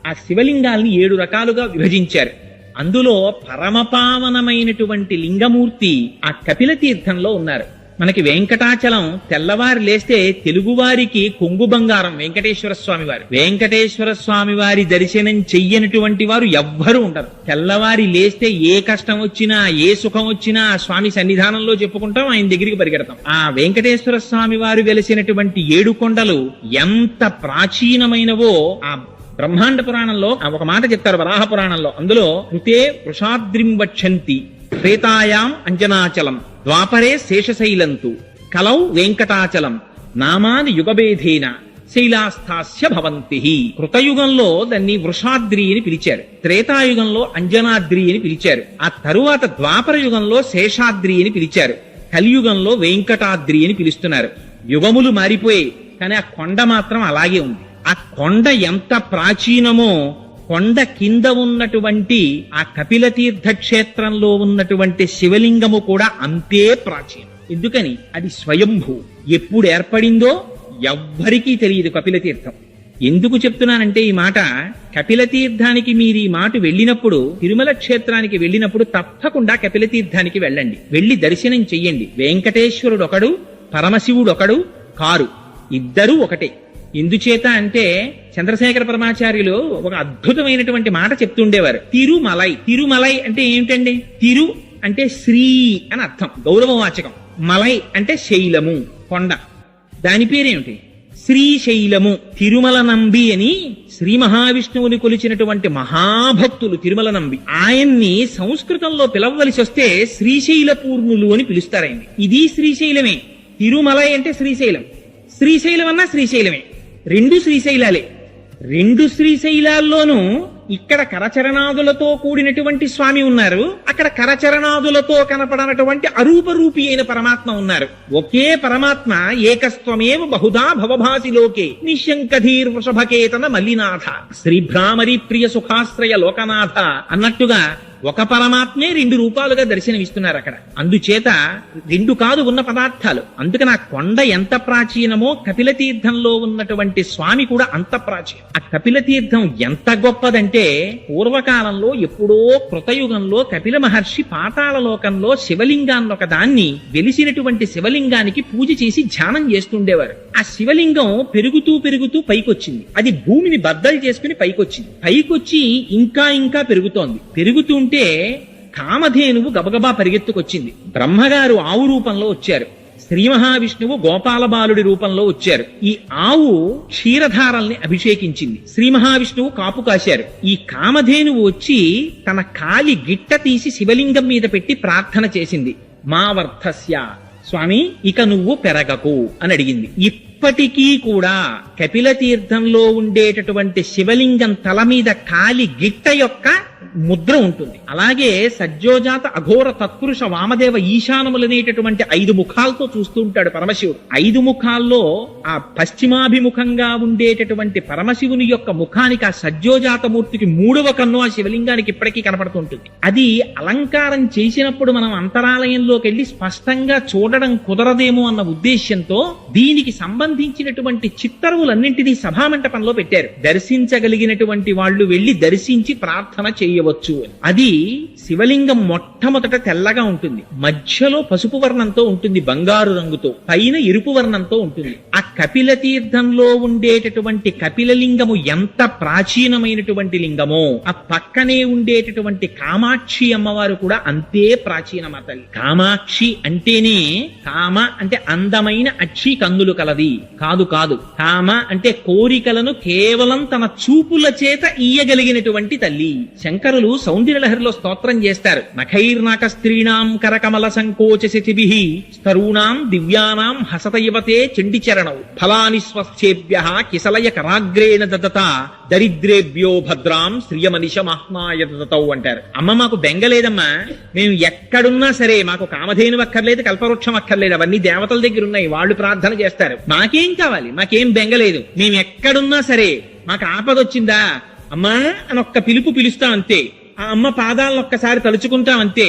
ఆ శివలింగాల్ని 7 రకాలుగా విభజించారు. అందులో పరమపావనమైనటువంటి లింగమూర్తి ఆ కపిల తీర్థంలో ఉన్నారు. మనకి వెంకటాచలం తెల్లవారి లేస్తే తెలుగువారికి కొంగు బంగారం వెంకటేశ్వర స్వామి వారు. వెంకటేశ్వర స్వామి వారి దర్శనం చెయ్యనటువంటి వారు ఎవ్వరూ ఉండరు. తెల్లవారి లేస్తే ఏ కష్టం వచ్చినా ఏ సుఖం వచ్చినా స్వామి సన్నిధానంలో చెప్పుకుంటాం, ఆయన దగ్గరికి పరిగెడతాం. ఆ వెంకటేశ్వర స్వామి వారు వెలిసినటువంటి 7 కొండలు ఎంత ప్రాచీనమైనవో ఆ బ్రహ్మాండ పురాణంలో ఒక మాట చెప్తారు, వరాహ పురాణంలో. అందులో కృతే వృషాద్రిం వక్షంతి త్రేతాయాం అంజనాచలం ద్వాపరే శేషశైలంతు కలౌ వెంకటాచలం నామాని యుగభేదేన శైలాస్థాస్య భవంతి. కృతయుగంలో దాన్ని వృషాద్రి అని పిలిచారు, త్రేతాయుగంలో అంజనాద్రి అని పిలిచారు, ఆ తరువాత ద్వాపర యుగంలో శేషాద్రి అని పిలిచారు, కలియుగంలో వెంకటాద్రి అని పిలుస్తున్నారు. యుగములు మారిపోయాయి కానీ ఆ కొండ మాత్రం అలాగే ఉంది. ఆ కొండ ఎంత ప్రాచీనమో కొండ కింద ఉన్నటువంటి ఆ కపిల తీర్థ క్షేత్రంలో ఉన్నటువంటి శివలింగము కూడా అంతే ప్రాచీనం. ఎందుకని అది స్వయంభూ. ఎప్పుడు ఏర్పడిందో ఎవ్వరికీ తెలియదు కపిల తీర్థం. ఎందుకు చెప్తున్నానంటే ఈ మాట, కపిల తీర్థానికి మీరు ఈ మాట వెళ్ళినప్పుడు, తిరుమల క్షేత్రానికి వెళ్ళినప్పుడు తప్పకుండా కపిల తీర్థానికి వెళ్ళండి. వెళ్ళి దర్శనం చెయ్యండి. వెంకటేశ్వరుడు ఒకడు, పరమశివుడు ఒకడు కారు, ఇద్దరూ ఒకటే. ఎందుచేత అంటే చంద్రశేఖర పరమాచార్యులు ఒక అద్భుతమైనటువంటి మాట చెప్తుండేవారు. తిరుమలై. తిరుమలై అంటే ఏమిటండి? తిరు అంటే శ్రీ అని అర్థం, గౌరవవాచకం. మలై అంటే శైలము, కొండ. దాని పేరేమిటి? శ్రీశైలము. తిరుమల నంబి అని శ్రీ మహావిష్ణువుని కొలిచినటువంటి మహాభక్తులు తిరుమల నంబి. ఆయన్ని సంస్కృతంలో పిలవవలసి వస్తే శ్రీశైల పూర్ణులు అని పిలుస్తారాయన్ని. ఇది శ్రీశైలమే. తిరుమలై అంటే శ్రీశైలం, శ్రీశైలం అన్నా శ్రీశైలమే. రెండు శ్రీశైలాలే. రెండు శ్రీశైలాల్లోనూ ఇక్కడ కరచరణాదులతో కూడినటువంటి స్వామి ఉన్నారు, అక్కడ కరచరణాదులతో కనపడనటువంటి అరూపరూపి అయిన పరమాత్మ ఉన్నారు. ఒకే పరమాత్మ ఏకస్త్వమేవ బహుధా భవభాసి లోకే నిశంకధీర్ వృషభకేతన మల్లినాథ శ్రీభ్రామరి ప్రియ సుఖాశ్రయ లోకనాథ అన్నట్టుగా ఒక పరమాత్మే రెండు రూపాలుగా దర్శనమిస్తున్నారు అక్కడ. అందుచేత రెండు కాదు ఉన్న పదార్థాలు. అందుకని ఆ కొండ ఎంత ప్రాచీనమో కపిల తీర్థంలో ఉన్నటువంటి స్వామి కూడా అంత ప్రాచీనం. ఆ కపిల తీర్థం ఎంత గొప్పదంటే, పూర్వకాలంలో ఎప్పుడో కృతయుగంలో కపిల మహర్షి పాతాళ లోకంలో శివలింగాన్ని ఒక దాన్ని, వెలిసినటువంటి శివలింగానికి పూజ చేసి ధ్యానం చేస్తుండేవారు. ఆ శివలింగం పెరుగుతూ పెరుగుతూ పైకొచ్చింది. అది భూమిని బద్దలు చేసుకుని పైకొచ్చింది. పైకొచ్చి ఇంకా ఇంకా పెరుగుతోంది. పెరుగుతుంటే కామధేనువు గబగబా పరిగెత్తుకొచ్చింది. బ్రహ్మగారు ఆవు రూపంలో వచ్చారు, శ్రీ మహావిష్ణువు గోపాల బాలుడి రూపంలో వచ్చారు. ఈ ఆవు క్షీరధారల్ని అభిషేకించింది, శ్రీ మహావిష్ణువు కాపు కాశారు. ఈ కామధేనువు వచ్చి తన కాలి గిట్ట తీసి శివలింగం మీద పెట్టి ప్రార్థన చేసింది. మా వర్ధస్య, స్వామి ఇక నువ్వు పెరగకు అని అడిగింది. ఇప్పటికీ కూడా కపిల తీర్థంలో ఉండేటటువంటి శివలింగం తల మీద కాలి గిట్ట యొక్క ముద్ర ఉంటుంది. అలాగే సజ్జోజాత అఘోర తత్పురుష వామదేవ ఈశానములనేటటువంటి 5 ముఖాలతో చూస్తూ ఉంటాడు పరమశివుడు. 5 ముఖాల్లో ఆ పశ్చిమాభిముఖంగా ఉండేటటువంటి పరమశివుని యొక్క ముఖానికి, ఆ సజ్జోజాతమూర్తికి 3వ కన్ను ఆ శివలింగానికి ఇప్పటికీ కనపడుతుంటుంది. అది అలంకారం చేసినప్పుడు మనం అంతరాలయంలోకి వెళ్లి స్పష్టంగా చూడడం కుదరదేమో అన్న ఉద్దేశ్యంతో దీనికి సంబంధించినటువంటి చిత్తరువులన్నింటినీ సభామంటపంలో పెట్టారు. దర్శించగలిగినటువంటి వాళ్ళు వెళ్లి దర్శించి ప్రార్థన చేయవచ్చు. అది శివలింగం మొట్టమొదట తెల్లగా ఉంటుంది, మధ్యలో పసుపు వర్ణంతో ఉంటుంది, బంగారు రంగుతో, పైన ఎరుపు వర్ణంతో ఉంటుంది. ఆ కపిల తీర్థంలో ఉండేటటువంటి కపిలలింగము ఎంత ప్రాచీనమైనటువంటి లింగమో, ఆ పక్కనే ఉండేటటువంటి కామాక్షి అమ్మవారు కూడా అంతే ప్రాచీనమ తల్లి. కామాక్షి అంటేనే, కామ అంటే అందమైన అక్షి కందులు కలది కాదు కాదు. కామ అంటే కోరికలను కేవలం తన చూపుల చేత ఇయ్యగలిగినటువంటి తల్లి. శంకరులు సౌందర్యలహరిలో స్తోత్రం చేస్తారు. నఖైర్నాక స్త్రీణాం కరకమల సంకోచ శిభిః స్తరూణాం దివ్యానాం హసతయవతే చండిచరణౌ ఫలాని స్వస్థేభ్యః కిసలయ కరాగ్రేణ దదత దరిద్రేభ్యో భద్రాం శ్రియమనిష మహ్నాయ దదతౌ అంటారు. అమ్మ మాకు బెంగలేదమ్మా, మేము ఎక్కడున్నా సరే మాకు కామధేను అక్కర్లేదు, కల్పవృక్షం అక్కర్లేదు, అవన్నీ దేవతల దగ్గర ఉన్నాయి, వాళ్ళు ప్రార్థన చేస్తారు. మాకేం కావాలి, మాకేం బెంగలేదు, మేము ఎక్కడున్నా సరే మాకు ఆపదొచ్చిందా అమ్మా అని ఒక్క పిలుపు పిలుస్తాం అంతే. ఆ అమ్మ పాదాలను ఒక్కసారి తలుచుకుంటాం అంతే.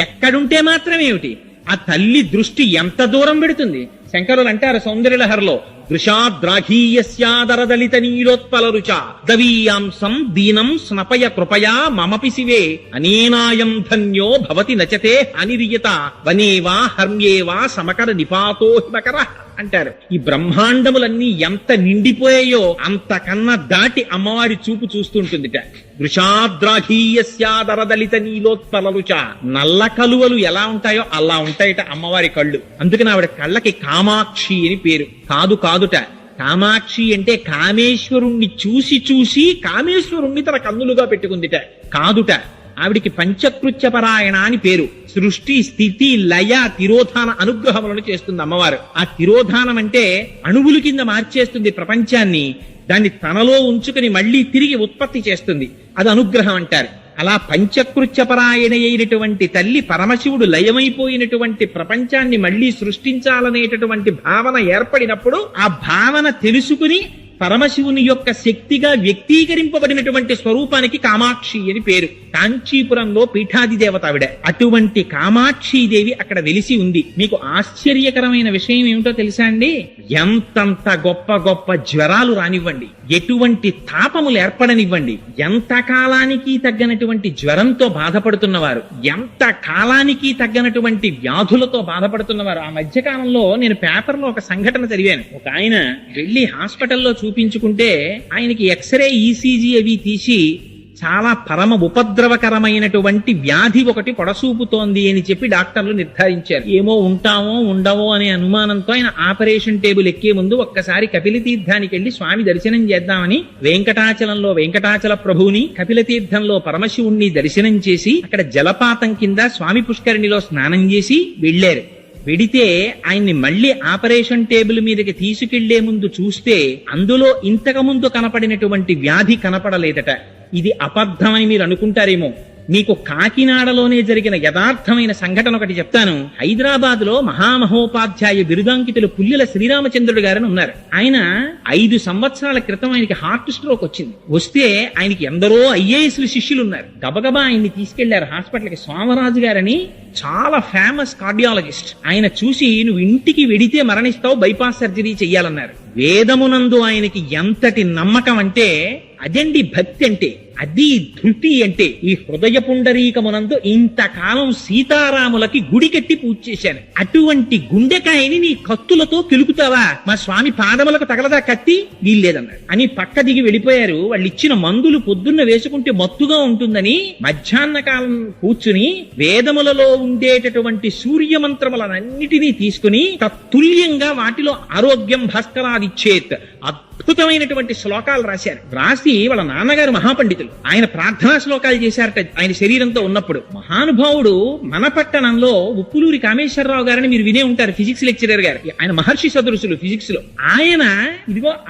ఎక్కడుంటే మాత్రమేమిటి, ఆ తల్లి దృష్టి ఎంత దూరం పెడుతుంది. శంకరులు అంటారు సౌందర్యలహరిలో, దృశాద్రాఘీయస్యాదరదలిత నీలోత్పల రుచ దవీయాంసం దీనం స్నపయ కృపయా మమపి శివే అనేనాయం ధన్యో భవతి నచతే అనిరియత వనేవా హర్మ్యేవా సమకర నిపాతో హిమకర అంటారు. ఈ బ్రహ్మాండములన్నీ ఎంత నిండిపోయాయో అంతకన్నా దాటి అమ్మవారి చూపు చూస్తుంటుందిట. దృశాద్రాఘీయస్యాదరదలిత నీలోత్పల రుచ, నల్ల కలువలు ఎలా ఉంటాయో అలా ఉంటాయట అమ్మవారి కళ్ళు. అందుకని ఆవిడ కళ్ళకి కామాక్షి అని పేరు. కాదు కాదుట, కామాక్షి అంటే కామేశ్వరుణ్ణి చూసి చూసి కామేశ్వరుణ్ణి తన కన్నులుగా పెట్టుకుందిట. కాదుట, ఆవిడికి పంచకృత్యపరాయణ అని పేరు. సృష్టి స్థితి లయ తిరోధాన అనుగ్రహములను చేస్తుంది అమ్మవారు. ఆ తిరోధానం అంటే అణువుల కింద మార్చేస్తుంది ప్రపంచాన్ని, దాన్ని తనలో ఉంచుకుని మళ్లీ తిరిగి ఉత్పత్తి చేస్తుంది, అది అనుగ్రహం అంటారు. అలా పంచకృత్యపరాయణ అయినటువంటి తల్లి పరమశివుడు లయమైపోయినటువంటి ప్రపంచాన్ని మళ్లీ సృష్టించాలనేటటువంటి భావన ఏర్పడినప్పుడు ఆ భావన తెలుసుకుని పరమశివుని యొక్క శక్తిగా వ్యక్తీకరింపబడినటువంటి స్వరూపానికి కామాక్షి అని పేరు. కాంచీపురంలో పీఠాది దేవత ఆవిడ. అటువంటి కామాక్షీదేవి అక్కడ వెలిసి ఉంది. మీకు ఆశ్చర్యకరమైన విషయం ఏమిటో తెలుసా అండి? ఎంతంత గొప్ప గొప్ప జ్వరాలు రానివ్వండి, ఎటువంటి తాపములు ఏర్పడనివ్వండి, ఎంత కాలానికి తగ్గనటువంటి జ్వరంతో బాధపడుతున్నవారు, ఎంత కాలానికి తగ్గనటువంటి వ్యాధులతో బాధపడుతున్నవారు. ఆ మధ్యకాలంలో నేను పేపర్లో ఒక సంఘటన చదివాను. ఒక ఆయన వెళ్లి హాస్పిటల్లో చూపించుకుంటే ఆయనకి ఎక్స్రే, ఈసీజీ అవి తీసి చాలా పరమ ఉపద్రవకరమైనటువంటి వ్యాధి ఒకటి పొడసూపుతోంది అని చెప్పి డాక్టర్లు నిర్ధారించారు. ఏమో ఉంటామో ఉండవో అనే అనుమానంతో ఆయన ఆపరేషన్ టేబుల్ ఎక్కే ముందు ఒక్కసారి కపిలతీర్థానికి వెళ్లి స్వామి దర్శనం చేద్దామని వెంకటాచలంలో వెంకటాచల ప్రభువుని, కపిలతీర్థంలో పరమశివుణ్ణి దర్శనం చేసి అక్కడ జలపాతం కింద స్వామి పుష్కరిణిలో స్నానం చేసి వెళ్లారు. వెడితే ఆయన్ని మళ్లీ ఆపరేషన్ టేబుల్ మీదకి తీసుకెళ్లే ముందు చూస్తే అందులో ఇంతకు ముందు కనపడినటువంటి వ్యాధి కనపడలేదట. ఇది అబద్ధమని మీరు అనుకుంటారేమో. మీకు కాకినాడలోనే జరిగిన యథార్థమైన సంఘటన ఒకటి చెప్తాను. హైదరాబాద్ లో మహామహోపాధ్యాయ బిరుదాంకితులు పుల్లెల శ్రీరామచంద్రుడు గారని ఉన్నారు. ఆయన 5 సంవత్సరాల క్రితం ఆయనకి హార్ట్ స్ట్రోక్ వచ్చింది. వస్తే ఆయనకి ఎందరో ఐఏఎస్లు శిష్యులు ఉన్నారు. గబగబా ఆయన్ని తీసుకెళ్లారు హాస్పిటల్కి. సోమరాజు గారని చాలా ఫేమస్ కార్డియాలజిస్ట్. ఆయన చూసి నువ్వు ఇంటికి వెడితే మరణిస్తావు, బైపాస్ సర్జరీ చెయ్యాలన్నారు. వేదమునందు ఆయనకి ఎంతటి నమ్మకం అంటే అదండి భక్తి అంటే, అది ధృతి అంటే. ఈ హృదయ పుండరీకమునందు ఇంతకాలం సీతారాములకి గుడి కట్టి పూజ చేశాను. అటువంటి గుండెకాయని నీ కత్తులతో కిలుకుతావా? మా స్వామి పాదములకు తగలదా కత్తి? వీల్లేదన్నాడు అని పక్క దిగి వెళ్ళిపోయారు. వాళ్ళు ఇచ్చిన మందులు పొద్దున్న వేసుకుంటే మత్తుగా ఉంటుందని మధ్యాహ్న కాలం కూర్చుని వేదములలో ఉండేటటువంటి సూర్య మంత్రములన్నిటినీ తీసుకుని తత్తుల్యంగా వాటిలో ఆరోగ్యం భాస్కరాదిచ్చేత్ అద్భుతమైనటువంటి శ్లోకాలు రాశారు. రాసి వాళ్ళ నాన్నగారు మహాపండితులు, ఆయన ప్రార్థనా శ్లోకాలు చేశారట ఆయన శరీరంతో ఉన్నప్పుడు. మహానుభావుడు మన పట్టణంలో ఉప్పులూరి కామేశ్వరరావు గారని మీరు వినే ఉంటారు, ఫిజిక్స్ లెక్చరర్ గారు. ఆయన మహర్షి సదృశులు ఫిజిక్స్ లో.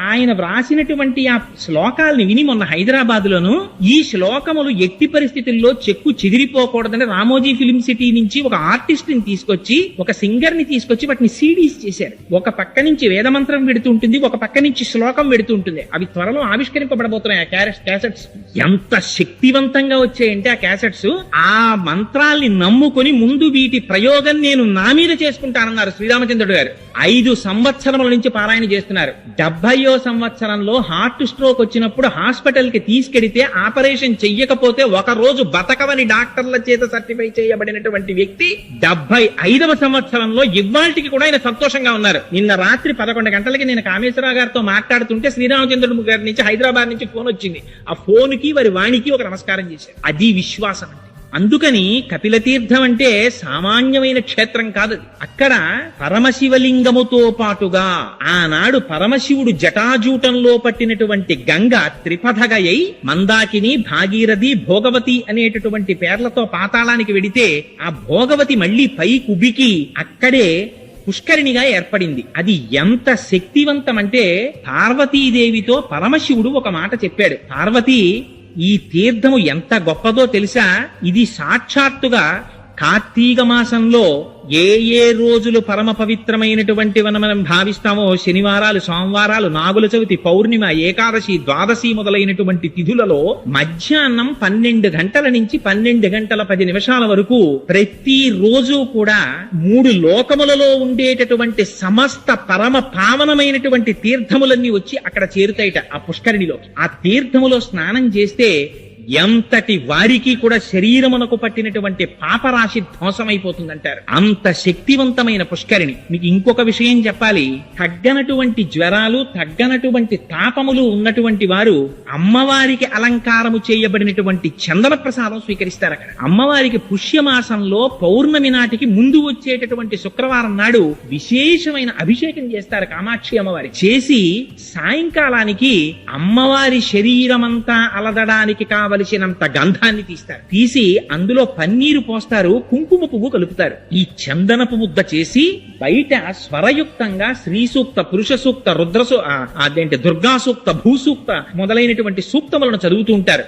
ఆయన వ్రాసినటువంటి ఆ శ్లోకాలని విని మొన్న హైదరాబాద్ లోను ఈ శ్లోకములు ఎట్టి పరిస్థితుల్లో చెక్కు చెదిరిపోకూడదని రామోజీ ఫిలిం సిటీ నుంచి ఒక ఆర్టిస్ట్ ని తీసుకొచ్చి, ఒక సింగర్ ని తీసుకొచ్చి వాటిని సీడీస్ చేశారు. ఒక పక్క నుంచి వేదమంత్రం పెడుతూ ఉంటుంది, ఒక పక్క నుంచి శ్లోకం పెడుతూ ఉంటుంది. అవి త్వరలో ఆవిష్కరింపబడబోతున్నాయి ఆ క్యాసెట్స్. ఎంత శక్తివంతంగా వచ్చాయంటే ఆ క్యాసెట్స్, ఆ మంత్రాల్ని నమ్ముకుని ముందు వీటి ప్రయోగం నేను నా మీద చేసుకుంటానన్నారు శ్రీరామచంద్రుడు గారు. 5 సంవత్సరముల నుంచి పారాయణ చేస్తున్నారు. 70వ సంవత్సరంలో హార్ట్ స్ట్రోక్ వచ్చినప్పుడు హాస్పిటల్ కి తీసుకెడితే ఆపరేషన్ చెయ్యకపోతే ఒక రోజు బతకవని డాక్టర్ల చేత సర్టిఫై చేయబడినటువంటి వ్యక్తి 75వ సంవత్సరంలో ఇవాళకి కూడా ఆయన సంతోషంగా ఉన్నారు. నిన్న రాత్రి 11 గంటలకి నేను కామేశ్వరరావు గారితో మాట్లాడుతుంటే శ్రీరామచంద్రుడు గారి నుంచి హైదరాబాద్ నుంచి ఫోన్ వచ్చింది. ఆ ఫోన్ కి వారి వాణికి ఒక నమస్కారం చేశారు. అది విశ్వాసం అంటే. అందుకని కపిలతీర్థం అంటే సామాన్యమైన క్షేత్రం కాదు. అక్కడ పరమశివలింగముతో పాటుగా ఆనాడు పరమశివుడు జటాజూటంలో పట్టినటువంటి గంగ త్రిపథగయై మందాకిని, భాగీరథి, భోగవతి అనేటటువంటి పేర్లతో పాతాళానికి వెడితే ఆ భోగవతి మళ్లీ పై కుబికి అక్కడే పుష్కరిణిగా ఏర్పడింది. అది ఎంత శక్తివంతం అంటే పార్వతీదేవితో పరమశివుడు ఒక మాట చెప్పాడు. పార్వతి, ఈ తీర్థము ఎంత గొప్పదో తెలుసా? ఇది సాక్షాత్తుగా కార్తీక మాసంలో ఏ రోజులు పరమ పవిత్రమైనటువంటి మనం భావిస్తామో, శనివారాలు, సోమవారాలు, నాగుల చవితి, పౌర్ణిమ, ఏకాదశి, ద్వాదశి మొదలైనటువంటి తిథులలో మధ్యాహ్నం 12 గంటల నుంచి 12 గంటల 10 నిమిషాల వరకు ప్రతి రోజు కూడా 3 లోకములలో ఉండేటటువంటి సమస్త పరమ పావనమైనటువంటి తీర్థములన్నీ వచ్చి అక్కడ చేరుతాయిట ఆ పుష్కరిణిలో. ఆ తీర్థములో స్నానం చేస్తే ఎంతటి వారికి కూడా శరీరమునకు పట్టినటువంటి పాపరాశి ధ్వంసమైపోతుందంటారు. అంత శక్తివంతమైన పుష్కరిణి. మీకు ఇంకొక విషయం చెప్పాలి. తగ్గనటువంటి జ్వరాలు, తగ్గనటువంటి తాపములు ఉన్నటువంటి వారు అమ్మవారికి అలంకారము చేయబడినటువంటి చందన ప్రసాదం స్వీకరిస్తారు. అక్కడ అమ్మవారికి పుష్యమాసంలో పౌర్ణమి నాటికి ముందు వచ్చేటటువంటి శుక్రవారం నాడు విశేషమైన అభిషేకం చేస్తారు కామాక్షి అమ్మవారి. చేసి సాయంకాలానికి అమ్మవారి శరీరమంతా అలదడానికి కావలసినంత గంధాన్ని తీస్తారు. తీసి అందులో పన్నీరు పోస్తారు, కుంకుమ పువ్వు కలుపుతారు. ఈ చందనపు ముద్ద చేసి బయట స్వరయుక్తంగా శ్రీ సూక్త, పురుష సూక్త, దుర్గా సూక్త, భూసూక్త మొదలైనటువంటి సూక్తములను చదువుతూ ఉంటారు.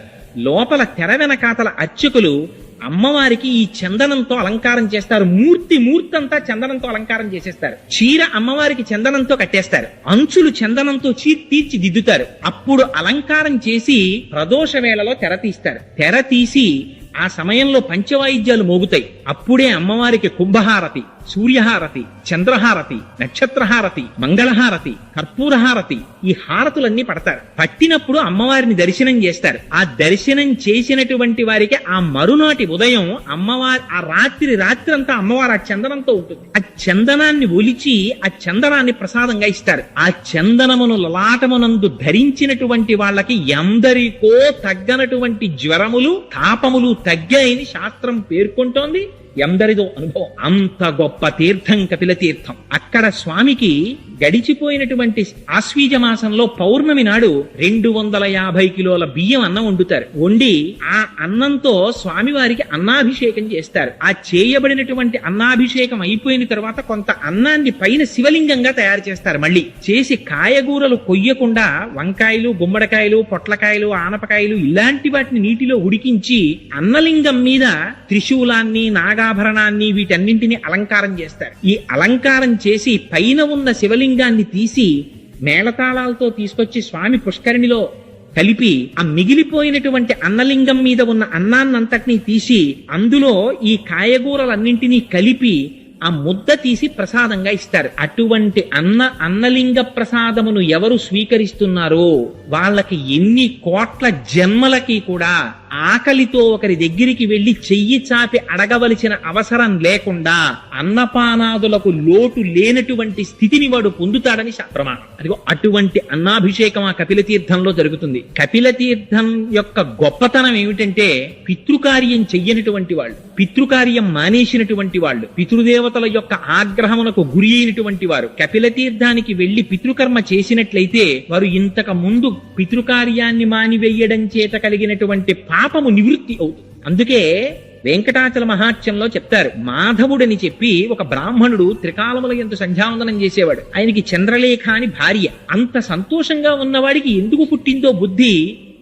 లోపల తెర వెనకాతల అర్చకులు అమ్మవారికి ఈ చందనంతో అలంకారం చేస్తారు. మూర్తి అంతా చందనంతో అలంకారం చేసేస్తారు. చీర అమ్మవారికి చందనంతో కట్టేస్తారు. అంచులు చందనంతో తీర్చిదిద్దుతారు. అప్పుడు అలంకారం చేసి ప్రదోష వేళలో తెర తీస్తారు. తెర తీసి ఆ సమయంలో పంచవాయిద్యాలు మోగుతాయి. అప్పుడే అమ్మవారికి కుంభహారతి, సూర్యహారతి, చంద్రహారతి, నక్షత్రహారతి, మంగళహారతి, కర్పూరహారతి, ఈ హారతులన్నీ పడతారు. పట్టినప్పుడు అమ్మవారిని దర్శనం చేస్తారు. ఆ దర్శనం చేసినటువంటి వారికి ఆ మరునాటి ఉదయం అమ్మవారి ఆ రాత్రి అంతా అమ్మవారు ఆ చందనంతో ఉంటుంది. ఆ చందనాన్ని ఒలిచి ఆ చందనాన్ని ప్రసాదంగా ఇస్తారు. ఆ చందనమును లలాటమునందు ధరించినటువంటి వాళ్ళకి ఎందరికో తగ్గనటువంటి జ్వరములు, తాపములు తగ్గాయని శాస్త్రం పేర్కొంటోంది. ఎందరిదో అనుభవం. అంత గొప్ప తీర్థం కపిల తీర్థం. అక్కడ స్వామికి గడిచిపోయినటువంటి ఆశ్వీజ మాసంలో పౌర్ణమి నాడు 250 కిలోల బియ్యం అన్నం వండుతారు. వండి ఆ అన్నంతో స్వామివారికి అన్నాభిషేకం చేస్తారు. ఆ చేయబడినటువంటి అన్నాభిషేకం అయిపోయిన తర్వాత కొంత అన్నాన్ని పైన శివలింగంగా తయారు చేస్తారు. మళ్ళీ చేసి కాయగూరలు కొయ్యకుండా వంకాయలు, గుమ్మడికాయలు, పొట్లకాయలు, ఆనపకాయలు ఇలాంటి వాటిని నీటిలో ఉడికించి అన్నలింగం మీద త్రిశూలాన్ని, నాగాభరణాన్ని వీటన్నింటినీ అలంకారం చేస్తారు. ఈ అలంకారం చేసి పైన ఉన్న శివలింగాన్ని తీసి మేళతాళాలతో తీసుకొచ్చి స్వామి పుష్కరిణిలో కలిపి ఆ మిగిలిపోయినటువంటి అన్నలింగం మీద ఉన్న అన్నాన్నంతటినీ తీసి అందులో ఈ కాయగూరలన్నింటినీ కలిపి ఆ ముద్ద తీసి ప్రసాదంగా ఇస్తారు. అటువంటి అన్నలింగ ప్రసాదమును ఎవరు స్వీకరిస్తున్నారో వాళ్ళకి ఎన్ని కోట్ల జన్మలకి కూడా ఆకలితో ఒకరి దగ్గరికి వెళ్లి చెయ్యి చాపి అడగవలసిన అవసరం లేకుండా అన్నపానాదులకు లోటు లేనటువంటి స్థితిని వాడు పొందుతాడని ప్రమాణం. అదిగో అటువంటి అన్నాభిషేకం ఆ కపిల తీర్థంలో జరుగుతుంది. కపిల తీర్థం యొక్క గొప్పతనం ఏమిటంటే పితృకార్యం చెయ్యనటువంటి వాళ్ళు, పితృకార్యం మానేసినటువంటి వాళ్ళు, పితృదేవతల యొక్క ఆగ్రహమునకు గురి అయినటువంటి వారు కపిల తీర్థానికి వెళ్లి పితృకర్మ చేసినట్లయితే వారు ఇంతకు ముందు పితృకార్యాన్ని మానివేయడం చేత కలిగినటువంటి పాపము నివృత్తి అవుతుంది. అందుకే వెంకటాచల మహాత్మ్యంలో చెప్తారు, మాధవుడని చెప్పి ఒక బ్రాహ్మణుడు త్రికాలముల యందు సంధ్యావందనం చేసేవాడు. ఆయనకి చంద్రలేఖ అని భార్య. అంత సంతోషంగా ఉన్నవాడికి ఎందుకు పుట్టిందో బుద్ధి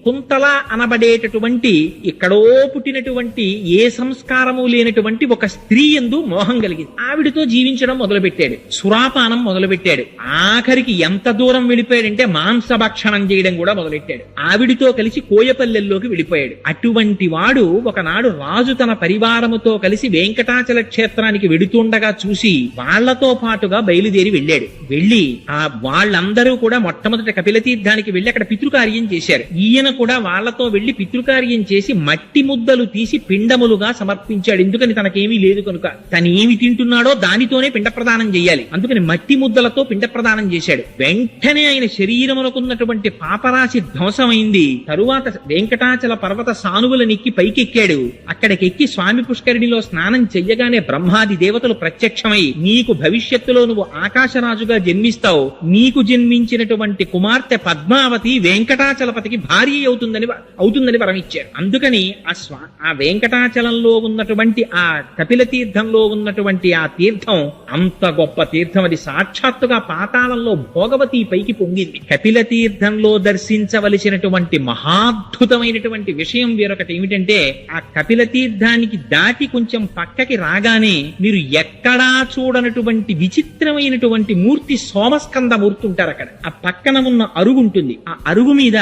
కుంతల అనబడేటటువంటి ఎక్కడో పుట్టినటువంటి ఏ సంస్కారము లేనటువంటి ఒక స్త్రీ యందు మోహం కలిగింది. ఆవిడతో జీవించడం మొదలుపెట్టాడు. సురాపానం మొదలుపెట్టాడు. ఆఖరికి ఎంత దూరం వెళ్ళిపోయాడంటే మాంసభక్షణం చేయడం కూడా మొదలెట్టాడు. ఆవిడితో కలిసి కోయపల్లెల్లోకి వెళ్ళిపోయాడు. అటువంటి వాడు ఒకనాడు రాజు తన పరివారముతో కలిసి వెంకటాచల క్షేత్రానికి వెడుతుండగా చూసి వాళ్లతో పాటుగా బయలుదేరి వెళ్ళాడు. వెళ్లి వాళ్ళందరూ కూడా మొట్టమొదటి కపిల తీర్థానికి వెళ్లి అక్కడ పితృకార్యం చేశారు. ఈయన కూడా వాళ్లతో వెళ్లి పితృకార్యం చేసి మట్టి ముద్దలు తీసి పిండములుగా సమర్పించాడు. ఎందుకని తనకేమీ లేదు కనుక. తను ఏమి తింటున్నాడో దానితోనే పిండ ప్రదానం చేయాలి. అందుకని మట్టి ముద్దలతో పిండ ప్రదానం చేశాడు. వెంటనే ఆయన శరీరమునకున్నటువంటి పాపరాశి ధ్వంసమైంది. తరువాత వెంకటాచల పర్వత సానువులనెక్కి పైకెక్కాడు. అక్కడికెక్కి స్వామి పుష్కరిణిలో స్నానం చెయ్యగానే బ్రహ్మాది దేవతలు ప్రత్యక్షమై నీకు భవిష్యత్తులో నువ్వు ఆకాశరాజుగా జన్మిస్తావు, నీకు జన్మించినటువంటి కుమార్తె పద్మావతి వెంకటాచలపతికి భార్య అవుతుందని వరం ఇచ్చారు. అందుకని ఆ వెంకటాచలంలో ఉన్నటువంటి ఆ కపిల తీర్థంలో ఉన్నటువంటి ఆ తీర్థం అంత గొప్ప తీర్థం. అది సాక్షాత్తుగా పాతాళంలో భోగవతి పైకి పొంగింది. కపిల తీర్థంలో దర్శించవలసినటువంటి మహాద్భుతమైనటువంటి విషయం వేరొకటి ఏమిటంటే ఆ కపిల తీర్థానికి దాటి కొంచెం పక్కకి రాగానే మీరు ఎక్కడా చూడనటువంటి విచిత్రమైనటువంటి మూర్తి సోమస్కంద మూర్తి ఉంటారు. అక్కడ ఆ పక్కన ఉన్న అరుగు ఉంటుంది. ఆ అరుగు మీద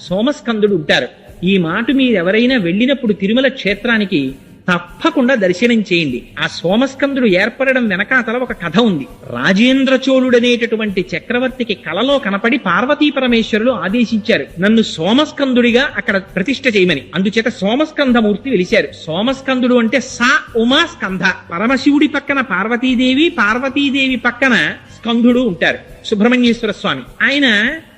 సోమస్కందుడు ఉంటారు. ఈ మాట మీరు ఎవరైనా వెళ్ళినప్పుడు తిరుమల క్షేత్రానికి తప్పకుండా దర్శనం చేయండి. ఆ సోమస్కందుడు ఏర్పడడం వెనకాతల ఒక కథ ఉంది. రాజేంద్ర చోళుడనేటటువంటి చక్రవర్తికి కలలో కనపడి పార్వతీ పరమేశ్వరులు ఆదేశించారు, నన్ను సోమస్కందుడిగా అక్కడ ప్రతిష్ఠ చేయమని. అందుచేత సోమస్కంధమూర్తి వెలిశారు. సోమస్కందుడు అంటే సా ఉమా స్కంధ. పరమశివుడి పక్కన పార్వతీదేవి, పార్వతీదేవి పక్కన స్కంధుడు ఉంటారు, సుబ్రహ్మణ్యేశ్వర స్వామి. ఆయన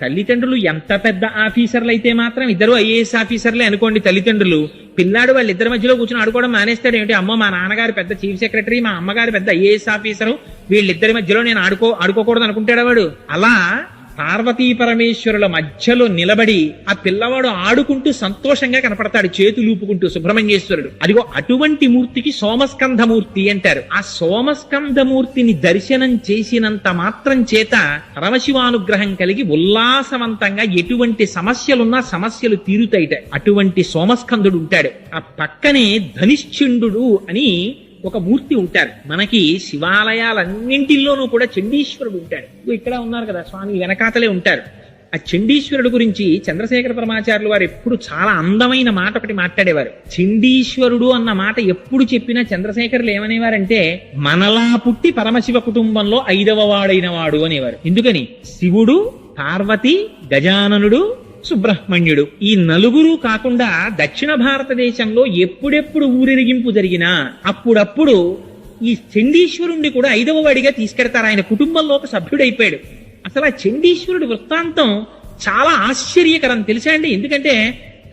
తల్లిదండ్రులు ఎంత పెద్ద ఆఫీసర్లు అయితే మాత్రం ఇద్దరు ఐఏఎస్ ఆఫీసర్లే అనుకోండి. తల్లిదండ్రులు పిల్లాడు వాళ్ళిద్దరి మధ్యలో కూర్చొని ఆడుకోవడం మానేస్తాడు ఏమిటి? అమ్మో మా నాన్నగారు పెద్ద చీఫ్ సెక్రటరీ, మా అమ్మగారు పెద్ద ఐఏఎస్ ఆఫీసరు, వీళ్ళిద్దరి మధ్యలో నేను ఆడుకోకూడదు అనుకుంటాడు వాడు. అలా పార్వతీ పరమేశ్వరుల మధ్యలో నిలబడి ఆ పిల్లవాడు ఆడుకుంటూ సంతోషంగా కనపడతాడు, చేతులూపుకుంటూ సుబ్రహ్మణ్యేశ్వరుడు. అదిగో అటువంటి మూర్తికి సోమస్కంధమూర్తి అంటారు. ఆ సోమస్కంధమూర్తిని దర్శనం చేసినంత మాత్రం చేత పరమశివానుగ్రహం కలిగి ఉల్లాసవంతంగా ఎటువంటి సమస్యలున్నా సమస్యలు తీరుతాయిట. అటువంటి సోమస్కంధుడు ఉంటాడు. ఆ పక్కనే ధనిశ్చండు అని ఒక మూర్తి ఉంటారు. మనకి శివాలయాలన్నింటిలోనూ కూడా చండీశ్వరుడు ఉంటాడు. ఇక్కడ ఉన్నారు కదా స్వామి, వెనకాతలే ఉంటారు. ఆ చండీశ్వరుడు గురించి చంద్రశేఖర పరమాచార్యులు వారు ఎప్పుడు చాలా అందమైన మాట ఒకటి మాట్లాడేవారు. చండీశ్వరుడు అన్న మాట ఎప్పుడు చెప్పినా చంద్రశేఖరులు ఏమనేవారంటే, మనలా పుట్టి పరమశివ కుటుంబంలో 5వ వాడైన వాడు అనేవారు. ఎందుకని? శివుడు, పార్వతి, గజాననుడు, సుబ్రహ్మణ్యుడు, ఈ నలుగురు కాకుండా దక్షిణ భారతదేశంలో ఎప్పుడెప్పుడు ఊరేగింపు జరిగినా అప్పుడప్పుడు ఈ చండీశ్వరుణ్ణి కూడా 5వ వాడిగా తీసుకెడతారు. ఆయన కుటుంబంలో ఒక సభ్యుడైపోయాడు. అసలు ఆ చండీశ్వరుడి వృత్తాంతం చాలా ఆశ్చర్యకరం తెలుసా అండి. ఎందుకంటే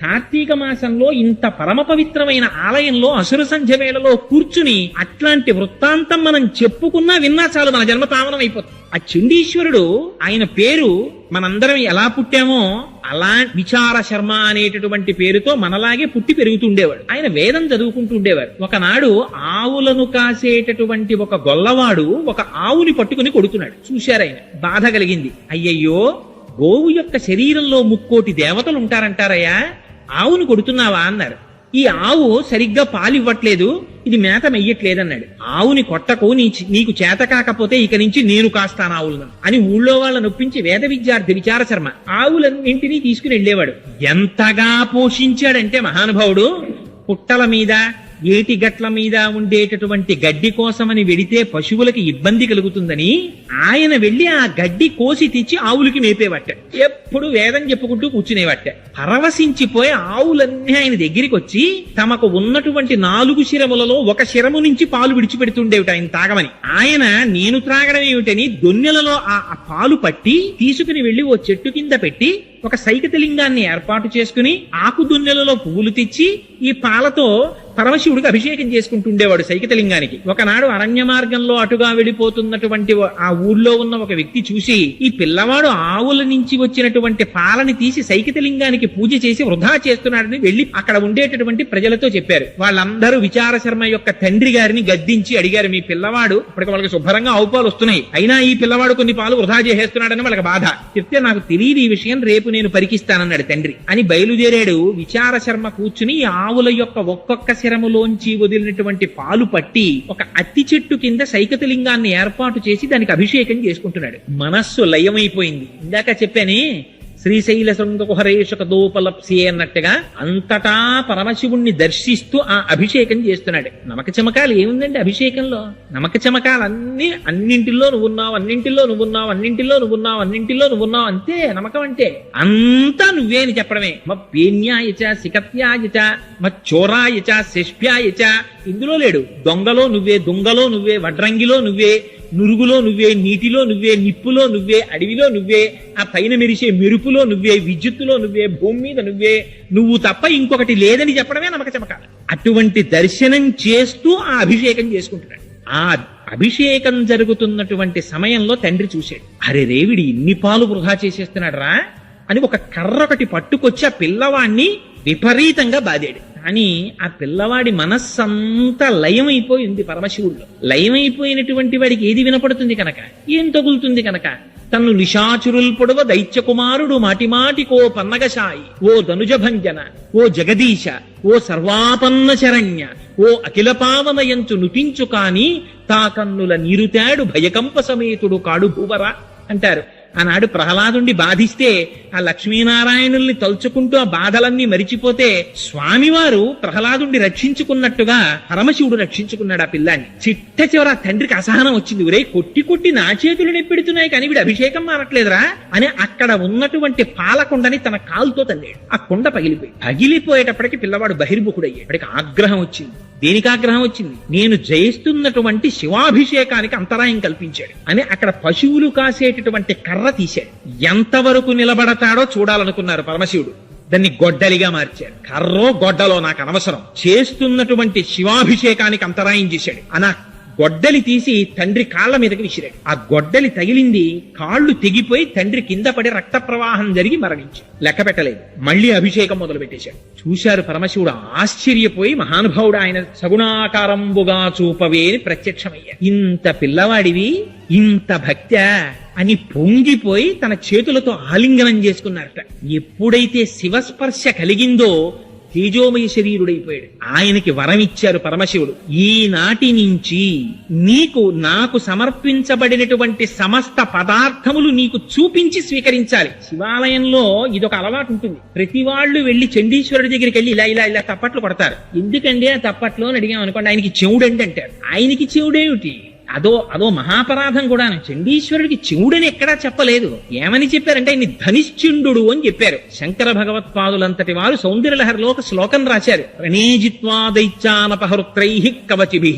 కార్తీక మాసంలో ఇంత పరమ పవిత్రమైన ఆలయంలో అసుర సంధ్య వేళలో కూర్చుని అట్లాంటి వృత్తాంతం మనం చెప్పుకున్నా విన్నా చాలు, మన జన్మ పావనం అయిపోతుంది. ఆ చండీశ్వరుడు, ఆయన పేరు మనందరం ఎలా పుట్టామో అలా విచార శర్మ అనేటటువంటి పేరుతో మనలాగే పుట్టి పెరుగుతుండేవాడు. ఆయన వేదం చదువుకుంటూ ఉండేవారు. ఒకనాడు ఆవులను కాసేటటువంటి ఒక గొల్లవాడు ఒక ఆవుని పట్టుకుని కొడుతున్నాడు. చూశారాయన, బాధ కలిగింది. అయ్యయ్యో, గోవు యొక్క శరీరంలో 3,000,000 దేవతలు ఉంటారంటారయ్యా, ఆవును కొడుతున్నావా అన్నారు. ఈ ఆవు సరిగ్గా పాలివ్వట్లేదు, ఇది మేత మెయ్యట్లేదన్నాడు. ఆవుని కొట్టకు, నీకు చేత కాకపోతే ఇక నుంచి నేను కాస్తాను ఆవులను అని ఊళ్ళో వాళ్ళ నొప్పించి వేద విద్యార్థి విచార శర్మ ఆవులన్నింటినీ తీసుకుని వెళ్ళేవాడు. ఎంతగా పోషించాడంటే మహానుభావుడు, పుట్టల మీద ఏటి గట్ల మీద ఉండేటటువంటి గడ్డి కోసమని వెడితే పశువులకి ఇబ్బంది కలుగుతుందని ఆయన వెళ్లి ఆ గడ్డి కోసి తెచ్చి ఆవులకి మేపేవట్ట. ఎప్పుడు వేదం చెప్పుకుంటూ కూర్చునేవట్ట. పరవశించిపోయి ఆవులన్నీ ఆయన దగ్గరికి వచ్చి తమకు ఉన్నటువంటి 4 శిరములలో ఒక శిరము నుంచి పాలు విడిచిపెడుతుండేవిట ఆయన తాగమని. ఆయన నేను త్రాగడం ఏమిటని దొన్నెలలో ఆ పాలు పట్టి తీసుకుని వెళ్లి ఓ చెట్టు కింద పెట్టి ఒక సైకతలింగాన్ని ఏర్పాటు చేసుకుని ఆకు దొన్నెలలో పువ్వులు తెచ్చి ఈ పాలతో పరమశివుడికి అభిషేకం చేసుకుంటుండేవాడు సైకతలింగానికి. ఒకనాడు అరణ్య మార్గంలో అటుగా వెళ్ళిపోతున్నటువంటి ఆ ఊళ్ళో ఉన్న ఒక వ్యక్తి చూసి ఈ పిల్లవాడు ఆవుల నుంచి వచ్చినటువంటి పాలని తీసి సైకతలింగానికి పూజ చేసి వృధా చేస్తున్నాడని వెళ్లి అక్కడ ఉండేటటువంటి ప్రజలతో చెప్పారు. వాళ్ళందరూ విచార శర్మ యొక్క తండ్రి గారిని గద్దించి అడిగారు, మీ పిల్లవాడు ఇప్పటికి వాళ్ళకి శుభ్రంగా ఆవు పాలు వస్తున్నాయి, అయినా ఈ పిల్లవాడు కొన్ని పాలు వృధా చేసేస్తున్నాడని వాళ్ళకి బాధ. చెప్తే నాకు తెలియదు ఈ విషయం, రేపు నేను పరికిస్తానన్నాడు తండ్రి. అని బయలుదేరాడు. విచార శర్మ కూర్చుని ఆవుల యొక్క ఒక్కొక్క శిరములోంచి వదిలినటువంటి పాలు పట్టి ఒక అత్తి చెట్టు కింద సైకతలింగాన్ని ఏర్పాటు చేసి దానికి అభిషేకం చేసుకుంటున్నాడు. మనస్సు లయమైపోయింది. ఇందాక చెప్పానే శ్రీశైల శృంగకుహరేషక దోపలప్సి అన్నట్టుగా అంతటా పరమశివుణ్ణి దర్శిస్తూ ఆ అభిషేకం చేస్తున్నాడు. నమక చమకాలు ఏముందండి అభిషేకంలో? నమక చమకాలన్నీ అన్నింటిలో నువ్వున్నావు, అన్నింటిలో నువ్వున్నావు, అన్నింటిలో నువ్వున్నావు, అన్నింటిలో నువ్వున్నావు, అంతే నమ్మకం అంటే. అంతా నువ్వే అని చెప్పడమే. పేన్యాయచ సికత్యాయచ చోరాయచ శిష్ప్యాయచ, ఇందులో లేడు. దొంగలో నువ్వే, దుంగలో నువ్వే, వడ్రంగిలో నువ్వే, నురుగులో నువ్వే, నీటిలో నువ్వే, నిప్పులో నువ్వే, అడవిలో నువ్వే, ఆ పైన మెరిసే మెరుపులో నువ్వే, విద్యుత్తులో నువ్వే, భూమి మీద నువ్వే, నువ్వు తప్ప ఇంకొకటి లేదని చెప్పడమే నమ్మక చమకాలు. అటువంటి దర్శనం చేస్తూ ఆ అభిషేకం చేసుకుంటున్నాడు. ఆ అభిషేకం జరుగుతున్నటువంటి సమయంలో తండ్రి చూశాడు. అరే రేవిడి ఇన్ని పాలు వృధా చేసేస్తున్నాడు రా అని ఒక కర్ర ఒకటి పట్టుకొచ్చి ఆ పిల్లవాడిని విపరీతంగా బాదాడు. కానీ ఆ పిల్లవాడి మనస్సంతా లయమైపోయింది పరమశివుల్లో. లయమైపోయినటువంటి వాడికి ఏది వినపడుతుంది కనుక, ఏం తగులుతుంది కనుక? తన్ను నిశాచురుల్ పొడవ దైత్య కుమారుడు మాటిమాటికో పన్నగశాయి, ఓ ధనుజభంజన, ఓ జగదీశ, ఓ సర్వాపన్న శరణ్య, ఓ అఖిల పావనయంచు నుతించు కాని తా కన్నుల నీరుతాడు భయకంప సమేతుడు కాడు భూవర అంటారు. ఆనాడు ప్రహ్లాదుండి బాధిస్తే ఆ లక్ష్మీనారాయణుల్ని తలుచుకుంటూ ఆ బాధలన్నీ మరిచిపోతే స్వామివారు ప్రహ్లాదుండి రక్షించుకున్నట్టుగా పరమశివుడు రక్షించుకున్నాడు ఆ పిల్లాన్ని. చిట్ట చివర తండ్రికి అసహనం వచ్చింది. ఒరే కొట్టి కొట్టి నా చేతులు నెప్పెడుతున్నాయి కానీ వీడు అభిషేకం మారట్లేదురా అని అక్కడ ఉన్నటువంటి పాలకుండని తన కాలుతో తల్లాడు. ఆ కుండ పగిలిపోయేటప్పటికి పిల్లవాడు బహిర్ముఖుడయ్యాడు. వాడికి ఆగ్రహం వచ్చింది. దేనికి ఆగ్రహం వచ్చింది? నేను జయిస్తున్నటువంటి శివాభిషేకానికి అంతరాయం కల్పించాడు అని అక్కడ పశువులు కాసేటటువంటి కర్ర తీశాడు. ఎంతవరకు నిలబడతాడో చూడాలనుకున్నారు పరమశివుడు. దాన్ని గొడ్డలిగా మార్చాడు. కర్రో గొడ్డలో నాకు అనవసరం, చేస్తున్నటువంటి శివాభిషేకానికి అంతరాయం చేశాడు. అనా గొడ్డలి తీసి తండ్రి కాళ్ల మీదకి విసిరాడు. ఆ గొడ్డలి తగిలింది, కాళ్ళు తెగిపోయి తండ్రి కింద పడి రక్త ప్రవాహం జరిగి మరణించాడు. లెక్క పెట్టలేదు. మళ్ళీ అభిషేకం మొదలు పెట్టేశాడు. చూశారు పరమశివుడు, ఆశ్చర్యపోయి మహానుభావుడు ఆయన సగుణాకారంబుగా చూపవే అని ప్రత్యక్షమయ్యాడు. ఇంత పిల్లవాడివి, ఇంత భక్త్యా అని పొంగిపోయి తన చేతులతో ఆలింగనం చేసుకున్నారట. ఎప్పుడైతే శివస్పర్శ కలిగిందో తేజోమయ శరీరుడైపోయాడు. ఆయనకి వరం ఇచ్చారు పరమశివుడు, ఈనాటి నుంచి నీకు నాకు సమర్పించబడినటువంటి సమస్త పదార్థములు నీకు చూపించి స్వీకరించాలి. శివాలయంలో ఇదొక అలవాటు ఉంటుంది. ప్రతి వాళ్ళు వెళ్లి చండీశ్వరుడి దగ్గరికి వెళ్ళి ఇలా ఇలా ఇలా తప్పట్లు కొడతారు. ఎందుకండి ఆ తప్పట్లు అని అడిగాం అనుకోండి, ఆయనకి చెవుడండి అంటారు. ఆయనకి చెవుడేమిటి? అదో మహాపరాధం కూడా. చండీశ్వరుడికి చెవుడని ఎక్కడా చెప్పలేదు. ఏమని చెప్పారంటే ఆయన్ని ధనిశ్చిండు అని చెప్పారు. శంకర భగవత్పాదులంతటి వారు సౌందర్యలహరిలో ఒక శ్లోకం రాశారు. ప్రణేజిత్వా దైత్యానపహృత్రై కవచిభి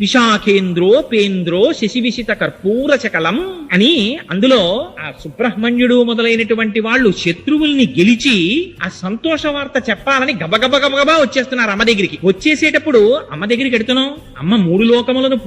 విశాఖేంద్రో పేంద్రో శశివిశిత కర్పూర చకలం అని. అందులో ఆ సుబ్రహ్మణ్యుడు మొదలైనటువంటి వాళ్ళు శత్రువుల్ని గెలిచి ఆ సంతోష వార్త చెప్పాలని గబగబా వచ్చేస్తున్నారు అమ్మ దగ్గరికి. వచ్చేసేటప్పుడు అమ్మ దగ్గరికి ఎడుతున్నాం, అమ్మ మూడు లోకములను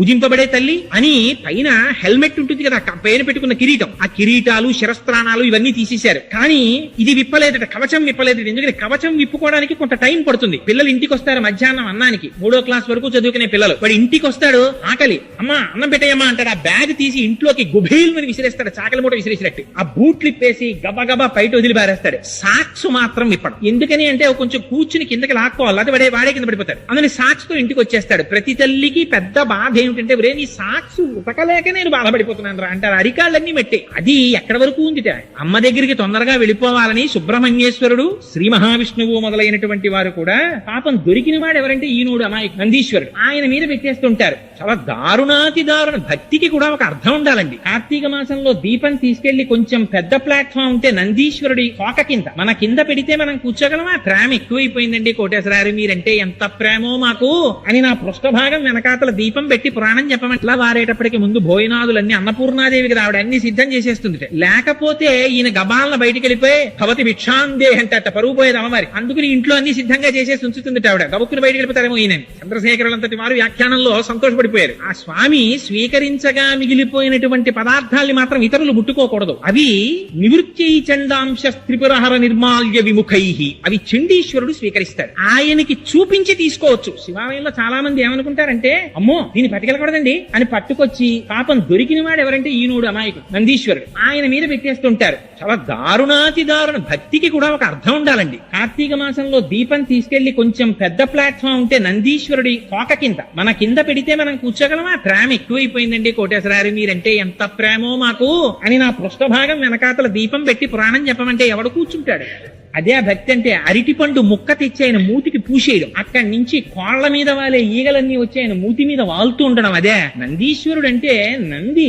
పూజింపబడే తల్లి అని పైన హెల్మెట్ ఉంటుంది కదా, పైన పెట్టుకున్న కిరీటం, ఆ కిరీటాలు శిరస్త్రాణాలు ఇవన్నీ తీసేశారు. కానీ ఇది విప్పలేదట, కవచం విప్పలేదట. ఎందుకంటే కవచం విప్పుకోవడానికి కొంత టైం పడుతుంది. పిల్లలు ఇంటికి వస్తారు మధ్యాహ్నం అన్నానికి, 3వ క్లాస్ వరకు చదువుకునే పిల్లలు. వాడు ఇంటికి వస్తాడు, ఆకలి, అమ్మా అన్నం పెట్టేయమ్మా అంటాడు. ఆ బ్యాగ్ తీసి ఇంట్లోకి గుబేల్మని విసిరేస్తాడు, చాకలి మూట విసిరేసినట్టు. ఆ బూట్లు ఇప్పేసి గబగబా బయట వదిలి పారేస్తాడు. సాక్స్ మాత్రం విప్పడం. ఎందుకని అంటే కొంచెం కూర్చుని కిందకి లాక్కోవాలి, అది వాడే కింద పడిపోతాడు. అందుకని సాక్స్ తో ఇంటికి వచ్చేస్తాడు. ప్రతి తల్లికి పెద్ద బాధ ఏమిటంటే, ఒరే నీ సాక్స్ ఉతకలేక నేను బాధపడిపోతున్నాను రా అంటారు. అరికాళ్ళన్నీ మెట్టే. అది ఎక్కడి వరకు ఉందిట. అమ్మ దగ్గరికి తొందరగా వెళ్ళిపోవాలని సుబ్రహ్మణ్యేశ్వరుడు, శ్రీ మహావిష్ణువు మొదలైనటువంటి వారు కూడా పాపం దొరికిన వాడు ఎవరంటే ఈనుడు అమాయకు నందీశ్వరుడు. ఆయన మీద పెట్టేస్తుంటారు. చాలా దారుణాతి దారుణ. భక్తికి కూడా ఒక అర్థం ఉండాలండి. కార్తీక మాసంలో దీపం తీసుకెళ్లి కొంచెం పెద్ద ప్లాట్ఫామ్ ఉంటే నందీశ్వరుడి కోక కింద మన కింద పెడితే మనం కూర్చోగలమా? ప్రేమ ఎక్కువైపోయిందండి కోటేశ్వరారు, మీరంటే ఎంత ప్రేమో మాకు అని నా పృష్ఠభాగం వెనకాతల దీపం పెట్టి పురాణం చెప్పమంట్లా వారేటప్పటికి ముందు భోజనాదులన్నీ అన్నపూర్ణాదేవికి రావడ అన్ని సిద్ధం చేసేస్తుంది. లేకపోతే ఈయన గబాలన బయటికి వెళ్ళిపోయి భవతి భిక్షాందే అంటే పరువు పోయేది అమ్మవారి. అందుకని ఇంట్లో అన్ని సిద్ధంగా చేసేసి ఉంచుతుంది ఆవిడ. గబుక్కుని బయటికి వెళ్ళిపోతారేమో ఈయన. చంద్రశేఖరులంతటి వారు వ్యాఖ్యానంలో సంతోషపడిపోయారు. ఆ స్వామి స్వీకరించగా మిగిలిపోయినటువంటి పదార్థాల్ని మాత్రం ఇతరులు ముట్టుకోకూడదు. అవి నివృత్తి చండాంశ త్రిపురహర నిర్మాల్య విముఖై, అవి చండీశ్వరుడు స్వీకరిస్తాడు. ఆయనకి చూపించి తీసుకోవచ్చు. శివాలయంలో చాలా మంది ఏమనుకుంటారంటే, అమ్మో దీన్ని పట్టుకెళ్ళకూడదండి అని పట్టుకొచ్చి పాపం దొరికిన వాడు ఎవరంటే ఈనుడు అమాయకుడు నందీశ్వరుడు. ఆయన మీద పెట్టేస్తుంటారు. చాలా దారుణాతి దారుణ. భక్తికి కూడా ఒక అర్థం ఉండాలండి. కార్తీక మాసంలో దీపం తీసుకెళ్లి కొంచెం పెద్ద ప్లాట్ఫామ్ ఉంటే నందీశ్వరుడి కోక కింద మన కింద పెడితే మనం కూర్చోగలమా? ప్రేమ ఎక్కువైపోయిందండి కోటేశ్వరారు, మీరంటే ఎంత ప్రేమో మాకు అని నా పృష్ఠభాగం వెనకాతల దీపం పెట్టి పురాణం చెప్పమంటే ఎవడు కూర్చుంటాడు? అదే భక్తి అంటే. అరటిపండు ముక్క తెచ్చి ఆయన మూతికి పూసేయడం, అక్కడి నుంచి కోళ్ల మీద వాలే ఈగలన్నీ వచ్చి ఆయన మూతి మీద వాలుతూ ఉండడం. అదే నందీశ్వరుడు అంటే. నంది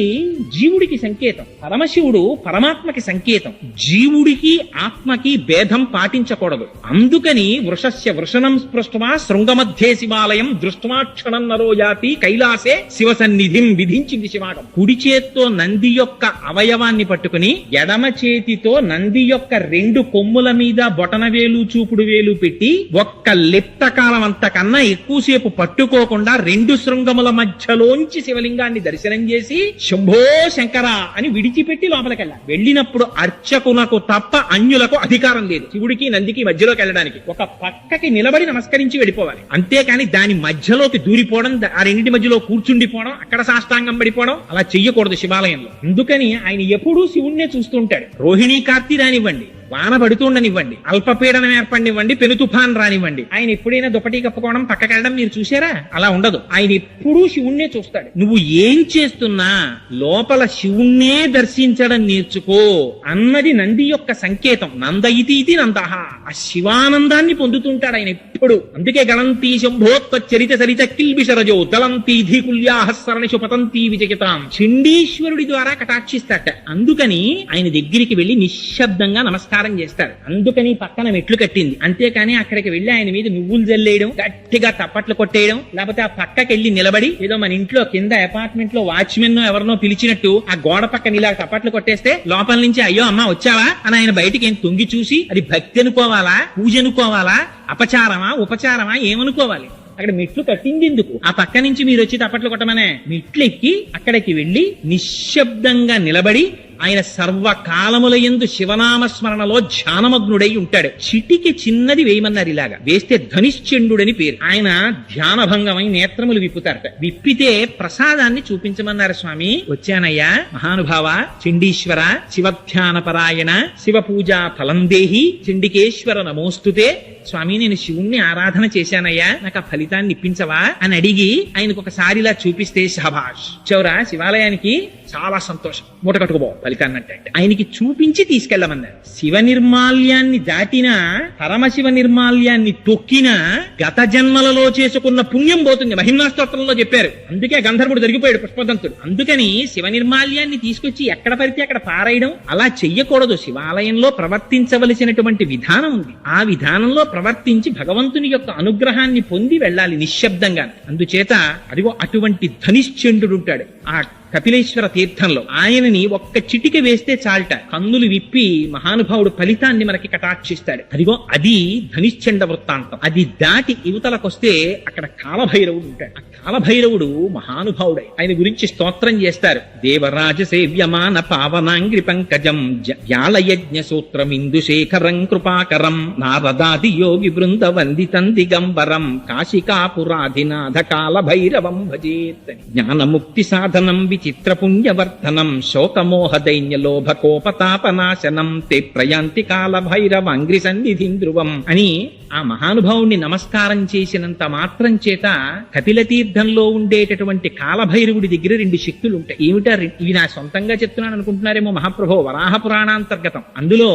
జీవుడికి సంకేతం, పరమశివుడు పరమాత్మకి సంకేతం. జీవుడికి ఆత్మకి భేదం పాటించకూడదు. అందుకని వృషస్య వృషణం స్పృష్టమా శృంగమధ్యే శివాలయం దృష్టమాక్షణం నరో జాతి కైలాసే శివ సన్నిధిం విధించింది శివాగం. కుడి చేత్తో నంది యొక్క అవయవాన్ని పట్టుకుని ఎడమ చేతితో నంది యొక్క 2 కొమ్ముల మీద బొటన వేలు చూపుడు వేలు పెట్టి ఒక్క లిప్తకాలం అంతకన్నా ఎక్కువసేపు పట్టుకోకుండా 2 శృంగముల మధ్యలోంచి శివలింగాన్ని దర్శనం చేసి శంభో శంకర అని విడిచిపెట్టి లోపలికెళ్ళాలి. వెళ్ళినప్పుడు అర్చకులకు తప్ప అన్యులకు అధికారం లేదు శివుడికి నందికి మధ్యలోకి వెళ్ళడానికి. ఒక పక్కకి నిలబడి నమస్కరించి వెళ్ళిపోవాలి. అంతేకాని దాని మధ్యలోకి దూరిపోవడం, ఆ రెండింటి మధ్యలో కూర్చుండిపోవడం, అక్కడ సాష్టాంగం పడిపోవడం అలా చెయ్యకూడదు శివాలయంలో. అందుకని ఆయన ఎప్పుడూ శివుణ్ణే చూస్తుంటాడు. రోహిణీ కార్తీ రానివ్వండి, వాన పడుతుండనివ్వండి, అల్పపీడనం ఏర్పడినివ్వండి, పెను తుఫాన్ రానివ్వండి, ఆయన ఎప్పుడైనా దుప్పటి కప్పుకోవడం పక్కకెళ్ళడం మీరు చూసారా? అలా ఉండదు. ఆయన ఎప్పుడూ శివుణ్ణే చూస్తాడు. నువ్వు ఏం చేస్తున్నా లోపల శివుణ్ణే దర్శించడం నేర్చుకో అన్నది నంది యొక్క సంకేతం. నందయితీతి నందహ, ఆ శివానందాన్ని పొందుతుంటాడు ఆయన ఎప్పుడు. అందుకే గణంతి శంభోత్వ చరిత సరిత కిల్బిషరజో దళంతి ధీకుల్యాహస్సరణి శుపతంతి విజయతాం. చండీశ్వరుడి ద్వారా కటాక్షిస్తాట. అందుకని ఆయన దగ్గరికి వెళ్లి నిశ్శబ్దంగా నమస్కారం చేస్తారు. అందుకని పక్కన మెట్లు కట్టింది. అంతేకాని అక్కడికి వెళ్లి ఆయన మీద నువ్వులు జల్లేయడం, గట్టిగా తప్పట్లు కొట్టేయడం, లేకపోతే ఆ పక్కకి వెళ్లి నిలబడి ఏదో మన ఇంట్లో కింద అపార్ట్మెంట్ లో వాచ్మెన్ ఎవరినో పిలిచినట్టు ఆ గోడ పక్కన ఇలా తప్పట్లు కొట్టేస్తే లోపల నుంచి అయ్యో అమ్మా వచ్చావా అని ఆయన బయటికి ఏం తొంగి చూసి అది భక్తి అనుకోవాలా, పూజ అనుకోవాలా, అపచారమా ఉపచారమా ఏమనుకోవాలి? అక్కడ మెట్లు కట్టింది ఎందుకు? ఆ పక్క నుంచి మీరు వచ్చి తప్పట్లు కొట్టమనే. మెట్లు ఎక్కి అక్కడికి వెళ్లి నిశ్శబ్దంగా నిలబడి ఆయన సర్వకాలముల యందు శివనామ స్మరణలో ధ్యానమగ్నుడై ఉంటాడు. చిటికి చిన్నది వేయమన్నారు, ఇలాగా వేస్తే ధనిశ్చండుడని పేరు. ఆయన ధ్యానభంగమై నేత్రములు విప్పుతారట. విప్పితే ప్రసాదాన్ని చూపించమన్నారు. స్వామి వచ్చానయ్యా, మహానుభావ చండీశ్వర శివధ్యానపరాయణ శివ పూజా ఫలం దేహి చండికేశ్వర నమోస్తుతే. స్వామి నేను శివుణ్ణి ఆరాధన చేశానయ్యా, నాకు ఆ ఫలితాన్ని ఇప్పించవా అని అడిగి ఆయనకు ఒకసారిలా చూపిస్తే శభాష్ చౌరా శివాలయానికి చాలా సంతోషం, మూట కట్టుకుపో ఫలితాన్ని అంటే ఆయనకి చూపించి తీసుకెళ్లమన్నారు. శివ నిర్మాల్యాన్ని దాటినా పరమశివ నిర్మాల్యాన్ని తొక్కినా గత జన్మలలో చేసుకున్న పుణ్యం పోతుంది. మహిమ్నా స్తోత్రంలో చెప్పారు. అందుకే గంధర్వుడు జరిగిపోయాడు పుష్పదంతుడు. అందుకని శివ నిర్మాల్యాన్ని తీసుకొచ్చి ఎక్కడ పడితే అక్కడ పారేయడం అలా చెయ్యకూడదు. శివాలయంలో ప్రవర్తించవలసినటువంటి విధానం ఉంది. ఆ విధానంలో ప్రవర్తించి భగవంతుని యొక్క అనుగ్రహాన్ని పొంది వెళ్ళాలి నిశ్శబ్దంగా. అందుచేత అదిగో అటువంటి ధనిశ్చండు ఉంటాడు ఆ కపిలేశ్వర తీర్థంలో. ఆయనని ఒక్క చిటిక వేస్తే చాలట, కన్నులు విప్పి మహానుభావుడు ఫలితాన్ని మనకి కటాక్షిస్తాడు. అదిగో అది ధనిశ్చండ వృత్తాంతం. అది దాటి యువతలకొస్తే అక్కడ కాలభైరవుడు ఉంటాడు. ఆ కాలభైరవుడు మహానుభావుడై ఆయన గురించి స్తోత్రం చేస్తారు. దేవరాజ సేవ్యమాన పావనాంగ్రి పంకజం వ్యాళయజ్ఞ సూత్రం ఇందుశేఖరం కృపాకరం నారదాది యోగి బృంద వందితం దిగంబరం కాశికాపురాధినాథ కాలభైరవం భజేత్. జ్ఞానముక్తి సాధనం చిత్రపుణ్యవర్ధనం శోకమోహ దైన్య లోభ కోపతాపనాశనం తే ప్రయాంతి కాల భైరవాంగ్రి సన్నిధిం ధ్రువం అని ఆ మహానుభావుణ్ణి నమస్కారం చేసినంత మాత్రం చేత కపిల తీర్థంలో ఉండేటటువంటి కాలభైరవుడి దగ్గర 2 శక్తులు ఉంటాయి. ఏమిటా? ఇవి నా సొంతంగా చెప్తున్నాను అనుకుంటున్నారేమో మహాప్రభో, వరాహ పురాణాంతర్గతం. అందులో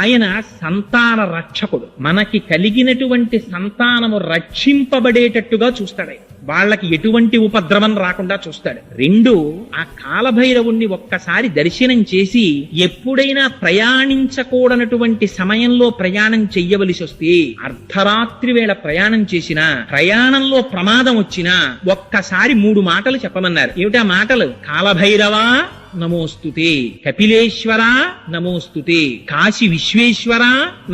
ఆయన సంతాన రక్షకుడు. మనకి కలిగినటువంటి సంతానము రక్షింపబడేటట్టుగా చూస్తాడు. వాళ్ళకి ఎటువంటి ఉపద్రవం రాకుండా చూస్తాడు. 2 ఆ కాలభైరవుణ్ణి ఒక్కసారి దర్శనం చేసి ఎప్పుడైనా ప్రయాణించకూడనటువంటి సమయంలో ప్రయాణం చెయ్యవలసి వస్తే అర్ధరాత్రి వేళ ప్రయాణం చేసినా ప్రయాణంలో ప్రమాదం వచ్చినా ఒక్కసారి 3 మాటలు చెప్పమన్నారు. ఏమిటా మాటలు? కాలభైరవా నమోస్తుతే, కపిలేశ్వర నమోస్తుతే, కాశీ విశ్వేశ్వర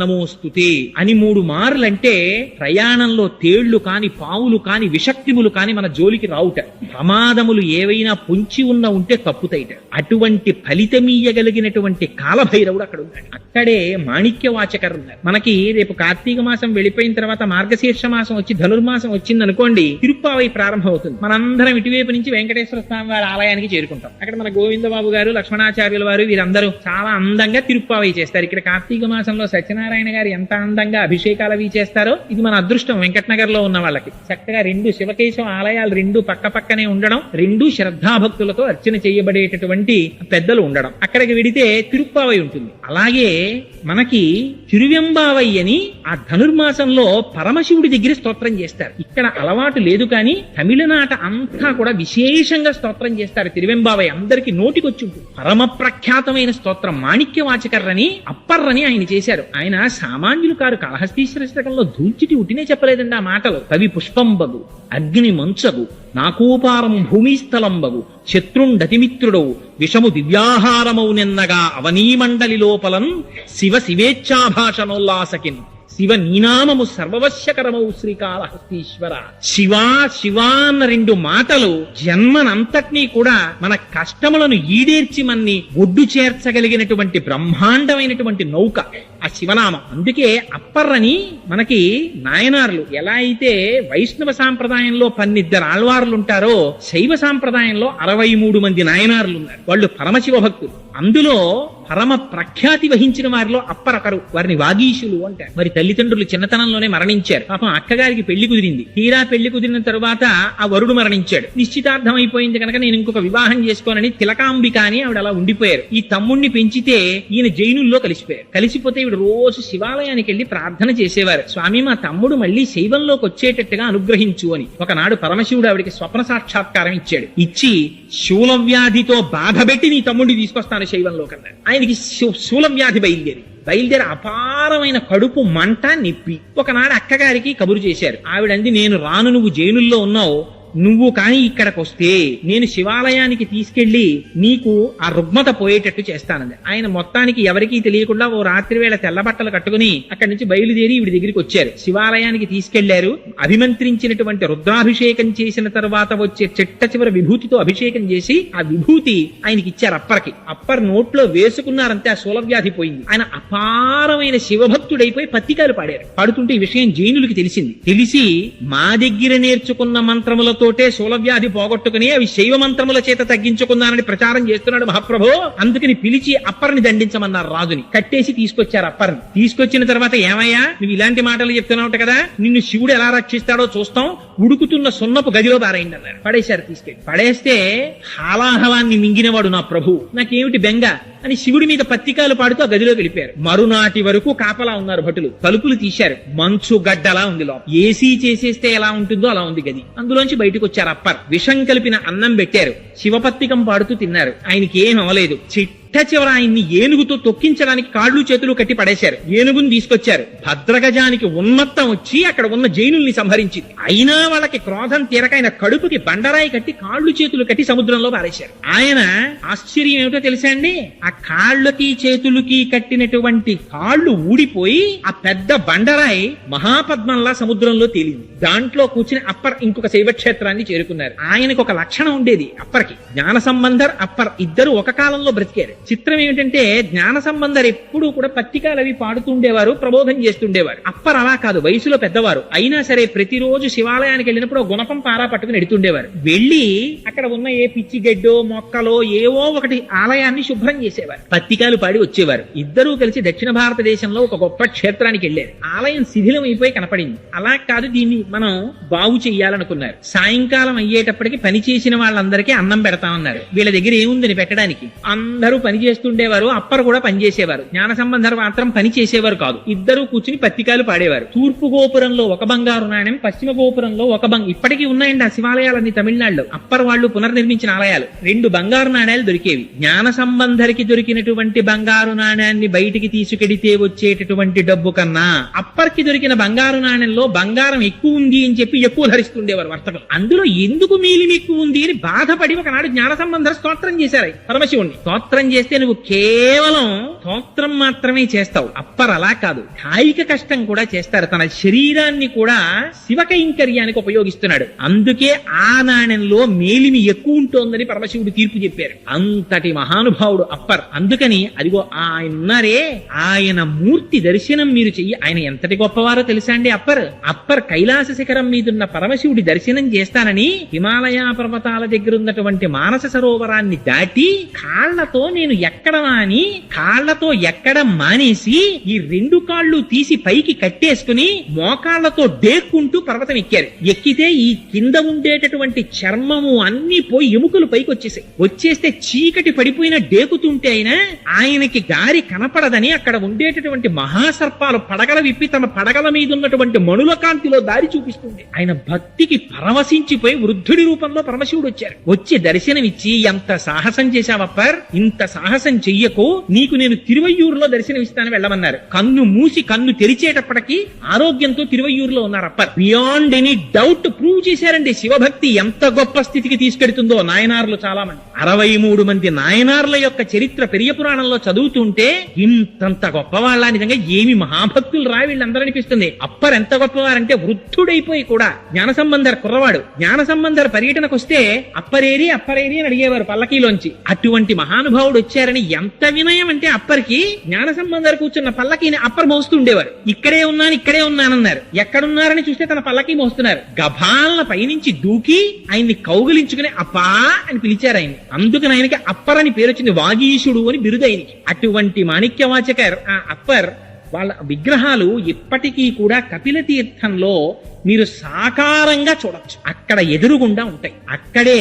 నమోస్తుతే అని 3 మార్లంటే ప్రయాణంలో తేళ్లు కాని పావులు కాని విషక్రిములు కాని మన జోలికి రావుట. ప్రమాదములు ఏవైనా పొంచి ఉంటే తప్పుతాయిట. అటువంటి ఫలితమీయగలిగినటువంటి కాలభైరవుడు అక్కడ ఉన్నాడు. అక్కడే మాణిక్యవాచకరు ఉన్నారు. మనకి రేపు కార్తీక మాసం వెళ్ళిపోయిన తర్వాత మార్గశీర్ష మాసం వచ్చి ధనుర్మాసం వచ్చింది అనుకోండి, తిరుప్పావై ప్రారంభం అవుతుంది. మనందరం ఇటువైపు నుంచి వెంకటేశ్వర స్వామి వారి ఆలయానికి చేరుకుంటాం. అక్కడ మన గోవిందబాబు గారు లక్ష్మణాచార్యుల వారు వీరందరూ చాలా అందంగా తిరుప్పావై చేస్తారు. ఇక్కడ కార్తీక మాసంలో సత్యనారాయణ గారు ఎంత అందంగా అభిషేకాలు అవి చేస్తారో ఇది మన అదృష్టం. వెంకటనగర్ లో ఉన్న వాళ్ళకి చక్కగా 2 శివకేశవ ఆలయాలు 2 పక్క పక్కనే ఉండడం, 2 శ్రద్ధాభక్తులతో అర్చన చేయబడేటటువంటి పెద్దలు ఉండడం. అక్కడికి వెడితే తిరుప్పావై ఉంటుంది. అలాగే మనకి తిరువెంబావై అని ఆ ధనుర్మాసంలో పరమశివుడి దగ్గర స్తోత్రం చేస్తారు. ఇక్కడ అలవాటు లేదు కానీ తమిళనాట అంతా కూడా విశేషంగా స్తోత్రం చేస్తారు. తిరువెంబావై అందరికి నోటికొచ్చి ఉంటుంది. పరమ ప్రఖ్యాతమైన స్తోత్రం మాణిక్యవాచకర్రని అప్పర్రని ఆయన చేశారు. ఆయన సామాన్యులు కారు. కాళహస్తీశ్వర శతకంలో ధూల్చిటి ఉట్టినే చెప్పలేదండి ఆ మాటలు. కవి పుష్పంబగు అగ్ని మంచగు నాకూపారం భూమిస్థలంబగు శత్రుండతిమిత్రుడవు విషము దివ్యాహారమౌ నిన్నగా అవనీమండలి లోపలన్ శివ శివేచ్ఛాభాషణోల్లాసకిన్ శివ నీనామము సర్వవశ్యకరమౌ శ్రీకాళహస్తీశ్వర. శివా శివా అన్న 2 మాటలు జన్మనంతటినీ కూడా మన కష్టములను ఈడేర్చి మన్ని ఒడ్డు చేర్చగలిగినటువంటి బ్రహ్మాండమైనటువంటి నౌక ఆ శివనామం. అందుకే అప్పర్రని మనకి నాయనార్లు ఎలా అయితే వైష్ణవ సాంప్రదాయంలో 12 ఆళ్వార్లు ఉంటారో శైవ సాంప్రదాయంలో 63 మంది నాయనార్లు ఉన్నారు. వాళ్ళు పరమశివ భక్తులు. అందులో పరమ ప్రఖ్యాతి వహించిన వారిలో అప్పరొకరు. వారిని వాగీశులు అంటారు. మరి తల్లిదండ్రులు చిన్నతనంలోనే మరణించారు. పాపం అక్కగారికి పెళ్లి కుదిరింది. తీరా పెళ్లి కుదిరిన తరువాత ఆ వరుడు మరణించాడు. నిశ్చితార్థం అయిపోయింది కనుక నేను ఇంకొక వివాహం చేసుకోనని తిలకాంబిక అని ఆవిడ అలా ఉండిపోయారు. ఈ తమ్ముణ్ణి పెంచితే ఈయన జైనుల్లో కలిసిపోయారు. కలిసిపోతే ఈవిడ రోజు శివాలయానికి వెళ్లి ప్రార్థన చేసేవారు. స్వామి మా తమ్ముడు మళ్ళీ శైవంలోకి వచ్చేటట్టుగా అనుగ్రహించు అని. ఒకనాడు పరమశివుడు ఆవిడికి స్వప్న సాక్షాత్కారం ఇచ్చాడు. ఇచ్చి శూలవ్యాధితో బాధపెట్టి నీ తమ్ముడిని తీసుకొస్తాను శైవంలో కన్నా. ఆయనకి శూలవ్యాధి బయలుదేరి అపారమైన కడుపు మంట నొప్పి. ఒకనాడు అక్కగారికి కబురు చేశారు. ఆవిడంది నేను రాను, నువ్వు జైనుల్లో ఉన్నావు, నువ్వు కాని ఇక్కడికి వస్తే నేను శివాలయానికి తీసుకెళ్లి నీకు ఆ రుగ్మత పోయేటట్టు చేస్తానంది. ఆయన మొత్తానికి ఎవరికీ తెలియకుండా ఓ రాత్రి వేళ తెల్లబట్టలు కట్టుకుని అక్కడి నుంచి బయలుదేరి వీడి దగ్గరికి వచ్చారు. శివాలయానికి తీసుకెళ్లారు. అభిమంత్రించినటువంటి రుద్రాభిషేకం చేసిన తర్వాత వచ్చే చిట్ట చివరి విభూతితో అభిషేకం చేసి ఆ విభూతి ఆయనకి ఇచ్చారు. అప్పర్కి అప్పర్ నోట్లో వేసుకున్నారంటే ఆ శూలవ్యాధి పోయింది. ఆయన అపారమైన శివభక్తుడైపోయి పత్తికాలు పాడారు. పాడుతుంటే ఈ విషయం జైనులకి తెలిసింది. తెలిసి మా దగ్గర నేర్చుకున్న మంత్రములతోటే శూలవ్యాధి పోగొట్టుకుని అవి శైవ మంత్రముల చేత తగ్గించుకున్నానని ప్రచారం చేస్తున్నాడు మహాప్రభు. అందుకని పిలిచి అప్పర్ని దండించమన్నారు. రాజుని కట్టేసి తీసుకొచ్చారు. అప్పర్ని తీసుకొచ్చిన తర్వాత ఏమయ్యా నువ్వు ఇలాంటి మాటలు చెప్తున్నావు కదా, నిన్ను శివుడు ఎలా రక్షిస్తాడో చూస్తాం, ఉడుకుతున్న సున్నపు గదిలో పారేయండి అన్నారు. పడేశారు. తీసుకెళ్ళి పడేస్తే హాలాహలాన్ని మింగినవాడు నా ప్రభు, నాకేమిటి బెంగ అని శివుడి మీద పత్తికాలు పాడుతూ ఆ గదిలో వెళ్ళిపోయారు. మరునాటి వరకు కాపలా ఉన్నారు భటులు. తలుపులు తీశారు. మంచు గడ్డలా ఉంది లోపల. ఏసీ చేసేస్తే ఎలా ఉంటుందో అలా ఉంది గది. అందులోంచి బయటకు వచ్చారు. అప్పర్ విషం కలిపిన అన్నం పెట్టారు. శివపత్తికం పాడుతూ తిన్నారు. ఆయనకి ఏం అవ్వలేదు. చివర ఆయన్ని ఏనుగుతో తొక్కించడానికి కాళ్ళు చేతులు కట్టి పడేశారు. ఏనుగుని తీసుకొచ్చారు. భద్రగజానికి ఉన్మత్తం వచ్చి అక్కడ ఉన్న జైనుల్ని సంహరించింది. అయినా వాళ్ళకి క్రోధం తీరక ఆయన కడుపుకి బండరాయి కట్టి కాళ్ళు చేతులు కట్టి సముద్రంలో పారేశారు. ఆయన ఆశ్చర్యం ఏమిటో తెలుసా అండి, ఆ కాళ్ళకి చేతులకి కట్టినటువంటి కాళ్ళు ఊడిపోయి ఆ పెద్ద బండరాయి మహాపద్మంలా సముద్రంలో తేలింది. దాంట్లో కూర్చుని అప్పర్ ఇంకొక శైవక్షేత్రాన్ని చేరుకున్నారు. ఆయనకు ఒక లక్షణం ఉండేది. అప్పర్కి జ్ఞాన సంబంధర్ అప్పర్ ఇద్దరు ఒక కాలంలో బ్రతికారు. చిత్రం ఏమిటంటే జ్ఞాన సంబంధర్ ఎప్పుడూ కూడా పత్రికలు అవి పాడుతుండేవారు, ప్రబోధం చేస్తుండేవారు. అప్పర్ అలా కాదు, వయసులో పెద్దవారు. అయినా సరే ప్రతిరోజు శివాలయానికి వెళ్ళినప్పుడు గుణపం పారా పట్టుకుని ఎడుతుండేవారు. వెళ్లి అక్కడ ఉన్న ఏ పిచ్చి గడ్డో మొక్కలో ఏవో ఒకటి ఆలయాన్ని శుభ్రం చేసేవారు. పత్రికలు పాడి వచ్చేవారు. ఇద్దరూ కలిసి దక్షిణ భారతదేశంలో ఒక గొప్ప క్షేత్రానికి వెళ్లారు. ఆలయం శిథిలం అయిపోయి కనపడింది. అలా కాదు, దీన్ని మనం బాగు చెయ్యాలనుకున్నారు. సాయంకాలం అయ్యేటప్పటికి పని చేసిన వాళ్ళందరికీ అన్నం పెడతామన్నారు. వీళ్ళ దగ్గర ఏముందని పెట్టడానికి. అందరూ పని చేస్తుండేవారు. అప్పర్ కూడా పనిచేసేవారు. జ్ఞాన సంబంధర్ మాత్రం పని చేసేవారు కాదు. ఇద్దరు కూర్చుని పత్రికలు పాడేవారు. తూర్పు గోపురంలో ఒక బంగారు నాణ్యం, పశ్చిమ గోపురంలో ఒక ఇప్పటికీ ఉన్నాయండి ఆ శివాలయాలన్నీ తమిళనాడులో. అప్పర్ వాళ్ళు పునర్నిర్మించిన ఆలయాలు. 2 బంగారు నాణ్యాలు దొరికేవి. జ్ఞాన సంబంధరికి దొరికినటువంటి బంగారు నాణ్యాన్ని బయటికి తీసుకెడితే వచ్చేటటువంటి డబ్బు కన్నా అప్పర్కి దొరికిన బంగారు నాణ్యంలో బంగారం ఎక్కువ ఉంది అని చెప్పి ఎక్కువ ధరిస్తుండేవారు వర్తకులు. అందులో ఎందుకు మీలిమి ఎక్కువ ఉంది అని బాధపడి ఒకనాడు జ్ఞాన సంబంధర స్తోత్రం చేశారు పరమశివుణ్ణి. స్తోత్రం చేస్తే నువ్వు కేవలం స్తోత్రం మాత్రమే చేస్తావు. అప్పర్ అలా కాదు, కాయిక కష్టం కూడా చేస్తారు. తన శరీరాన్ని కూడా శివ కైంకర్యానికి ఉపయోగిస్తున్నాడు. అందుకే ఆ నాణ్యంలో మేలిమి ఎక్కువ ఉంటోందని పరమశివుడు తీర్పు చెప్పారు. అంతటి మహానుభావుడు అప్పర్. అందుకని అదిగో ఆయన ఉన్నారే, ఆయన మూర్తి దర్శనం మీరు చెయ్యి. ఆయన ఎంతటి గొప్పవారో తెలుసా అండి అప్పర్. అప్పర్ కైలాస శిఖరం మీదున్న పరమశివుడి దర్శనం చేస్తానని హిమాలయ పర్వతాల దగ్గర ఉన్నటువంటి మానస సరోవరాన్ని దాటి కాళ్లతో నేను ఎక్కడమా అని కాళ్లతో ఎక్కడం మానేసి ఈ 2 కాళ్ళు తీసి పైకి కట్టేసుకుని మోకాళ్లతో డేక్కుంటూ పర్వతం ఎక్కారు. ఎక్కితే ఈ కింద ఉండేటటువంటి చర్మము అన్ని పోయి ఎముకలు పైకి వచ్చేస్తే చీకటి పడిపోయిన డేకుతుంటే ఆయనకి గారి కనపడదని అక్కడ ఉండేటటువంటి మహాసర్పాలు పడగల విప్పి తమ పడగల మీద ఉన్నటువంటి మణుల కాంతిలో దారి చూపిస్తుంది. ఆయన భక్తికి పరవశించిపోయి వృద్ధుడి రూపంలో పరమశివుడు వచ్చారు. వచ్చి దర్శనమిచ్చి ఎంత సాహసం చేశావప్పర్, ఇంత సాహసం చెయ్యకు, నీకు నేను తిరువయ్యూరులో దర్శనమిస్తాను వెళ్ళమన్నారు. కన్ను మూసి కన్ను తెరిచేటప్పటికి ఆరోగ్యంతో తిరువయ్యూరులో ఉన్నారు upper. Beyond any doubt prove చేశారండి శివభక్తి ఎంత గొప్ప స్థితికి తీసుకెడుతుందో. నాయనార్లు చాలా మంది, 63 మంది నాయనార్ల యొక్క చరిత్ర పెరియ పురాణంలో చదువుతుంటే ఇంతంత గొప్పవాళ్ళ, నిజంగా ఏమి మహాభక్తులు రా వీళ్ళందరూ అనిపిస్తుంది. అప్పర్ ఎంత గొప్పవారంటే వృద్ధుడైపోయి కూడా జ్ఞాన సంబంధర్ కుర్రవాడు. జ్ఞాన సంబంధర్ పర్యటనకు వస్తే అప్పరేరి అని అడిగేవారు పల్లకీలోంచి. అటువంటి మహానుభావుడు వచ్చారని ఎంత వినయం అంటే అప్పర్కి జ్ఞాన సంబంధర్ కూర్చున్న పల్లకీని అప్పర్ మోస్తూ ఉండేవారు. ఇక్కడే ఉన్నానన్నారు. ఎక్కడున్నారని చూస్తే తన పల్లకీ మోస్తున్నారు. గభాలన పైనుంచి దూకి ఆయన్ని కౌగిలించుకుని అప్పా అని పిలిచారు ఆయన్ని. అందుకని ఆయనకి అప్పర్ అని పేరు వచ్చింది. వాగీశుడు అని బిరుదు ఆయనకి. అటువంటి మాణిక్యవాచకర్ ఆ అప్పర్ వాళ్ళ విగ్రహాలు ఇప్పటికీ కూడా కపిల తీర్థంలో మీరు సాకారంగా చూడొచ్చు. అక్కడ ఎదురుగుండా ఉంటాయి. అక్కడే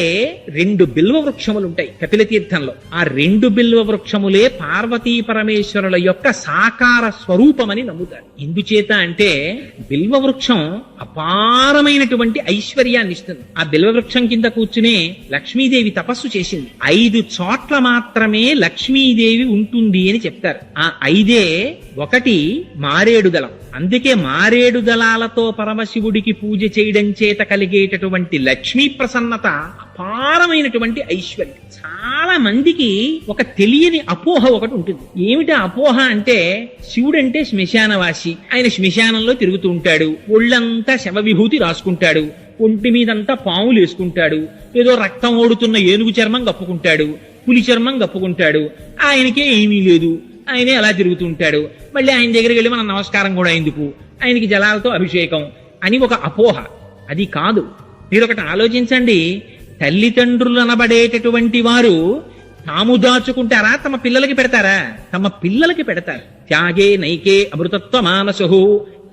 2 బిల్వ వృక్షములు ఉంటాయి కపిల తీర్థంలో. ఆ 2 బిల్వ వృక్షములే పార్వతీ పరమేశ్వరుల యొక్క సాకార స్వరూపమని నమ్ముతారు. ఎందుచేత అంటే బిల్వ వృక్షం అపారమైనటువంటి ఐశ్వర్యాన్ని ఇస్తుంది. ఆ బిల్వ వృక్షం కింద కూర్చునే లక్ష్మీదేవి తపస్సు చేసింది. 5 చోట్ల మాత్రమే లక్ష్మీదేవి ఉంటుంది అని చెప్తారు. ఆ 5 ఒకటి మారేడు దళం. అందుకే మారేడు దళాలతో పరమశివుడి పరమశివుడికి పూజ చేయడం చేత కలిగేటటువంటి లక్ష్మీ ప్రసన్నత అపారమైనటువంటి ఐశ్వర్యం. చాలా మందికి ఒక తెలియని అపోహ ఒకటి ఉంటుంది. ఏమిటి అపోహ అంటే, శివుడంటే శ్మశానవాసి, ఆయన శ్మశానంలో తిరుగుతూ ఉంటాడు, ఒళ్ళంతా శవ విభూతి రాసుకుంటాడు, ఒంటి మీదంతా పాములు వేసుకుంటాడు, ఏదో రక్తం ఓడుతున్న ఏనుగు చర్మం కప్పుకుంటాడు, పులి చర్మం కప్పుకుంటాడు, ఆయనకే ఏమీ లేదు, ఆయనే అలా తిరుగుతూ ఉంటాడు, మళ్ళీ ఆయన దగ్గరికి వెళ్ళి మనం నమస్కారం కూడా ఎందుకు, ఆయనకి జలాలతో అభిషేకం అని ఒక అపోహ. అది కాదు. మీరు ఒకటి ఆలోచించండి, తల్లిదండ్రులు అనబడేటటువంటి వారు తాము దాచుకుంటారా, తమ పిల్లలకి పెడతారా? తమ పిల్లలకి పెడతారు. త్యాగే నైకే అమృతత్వ మానసు.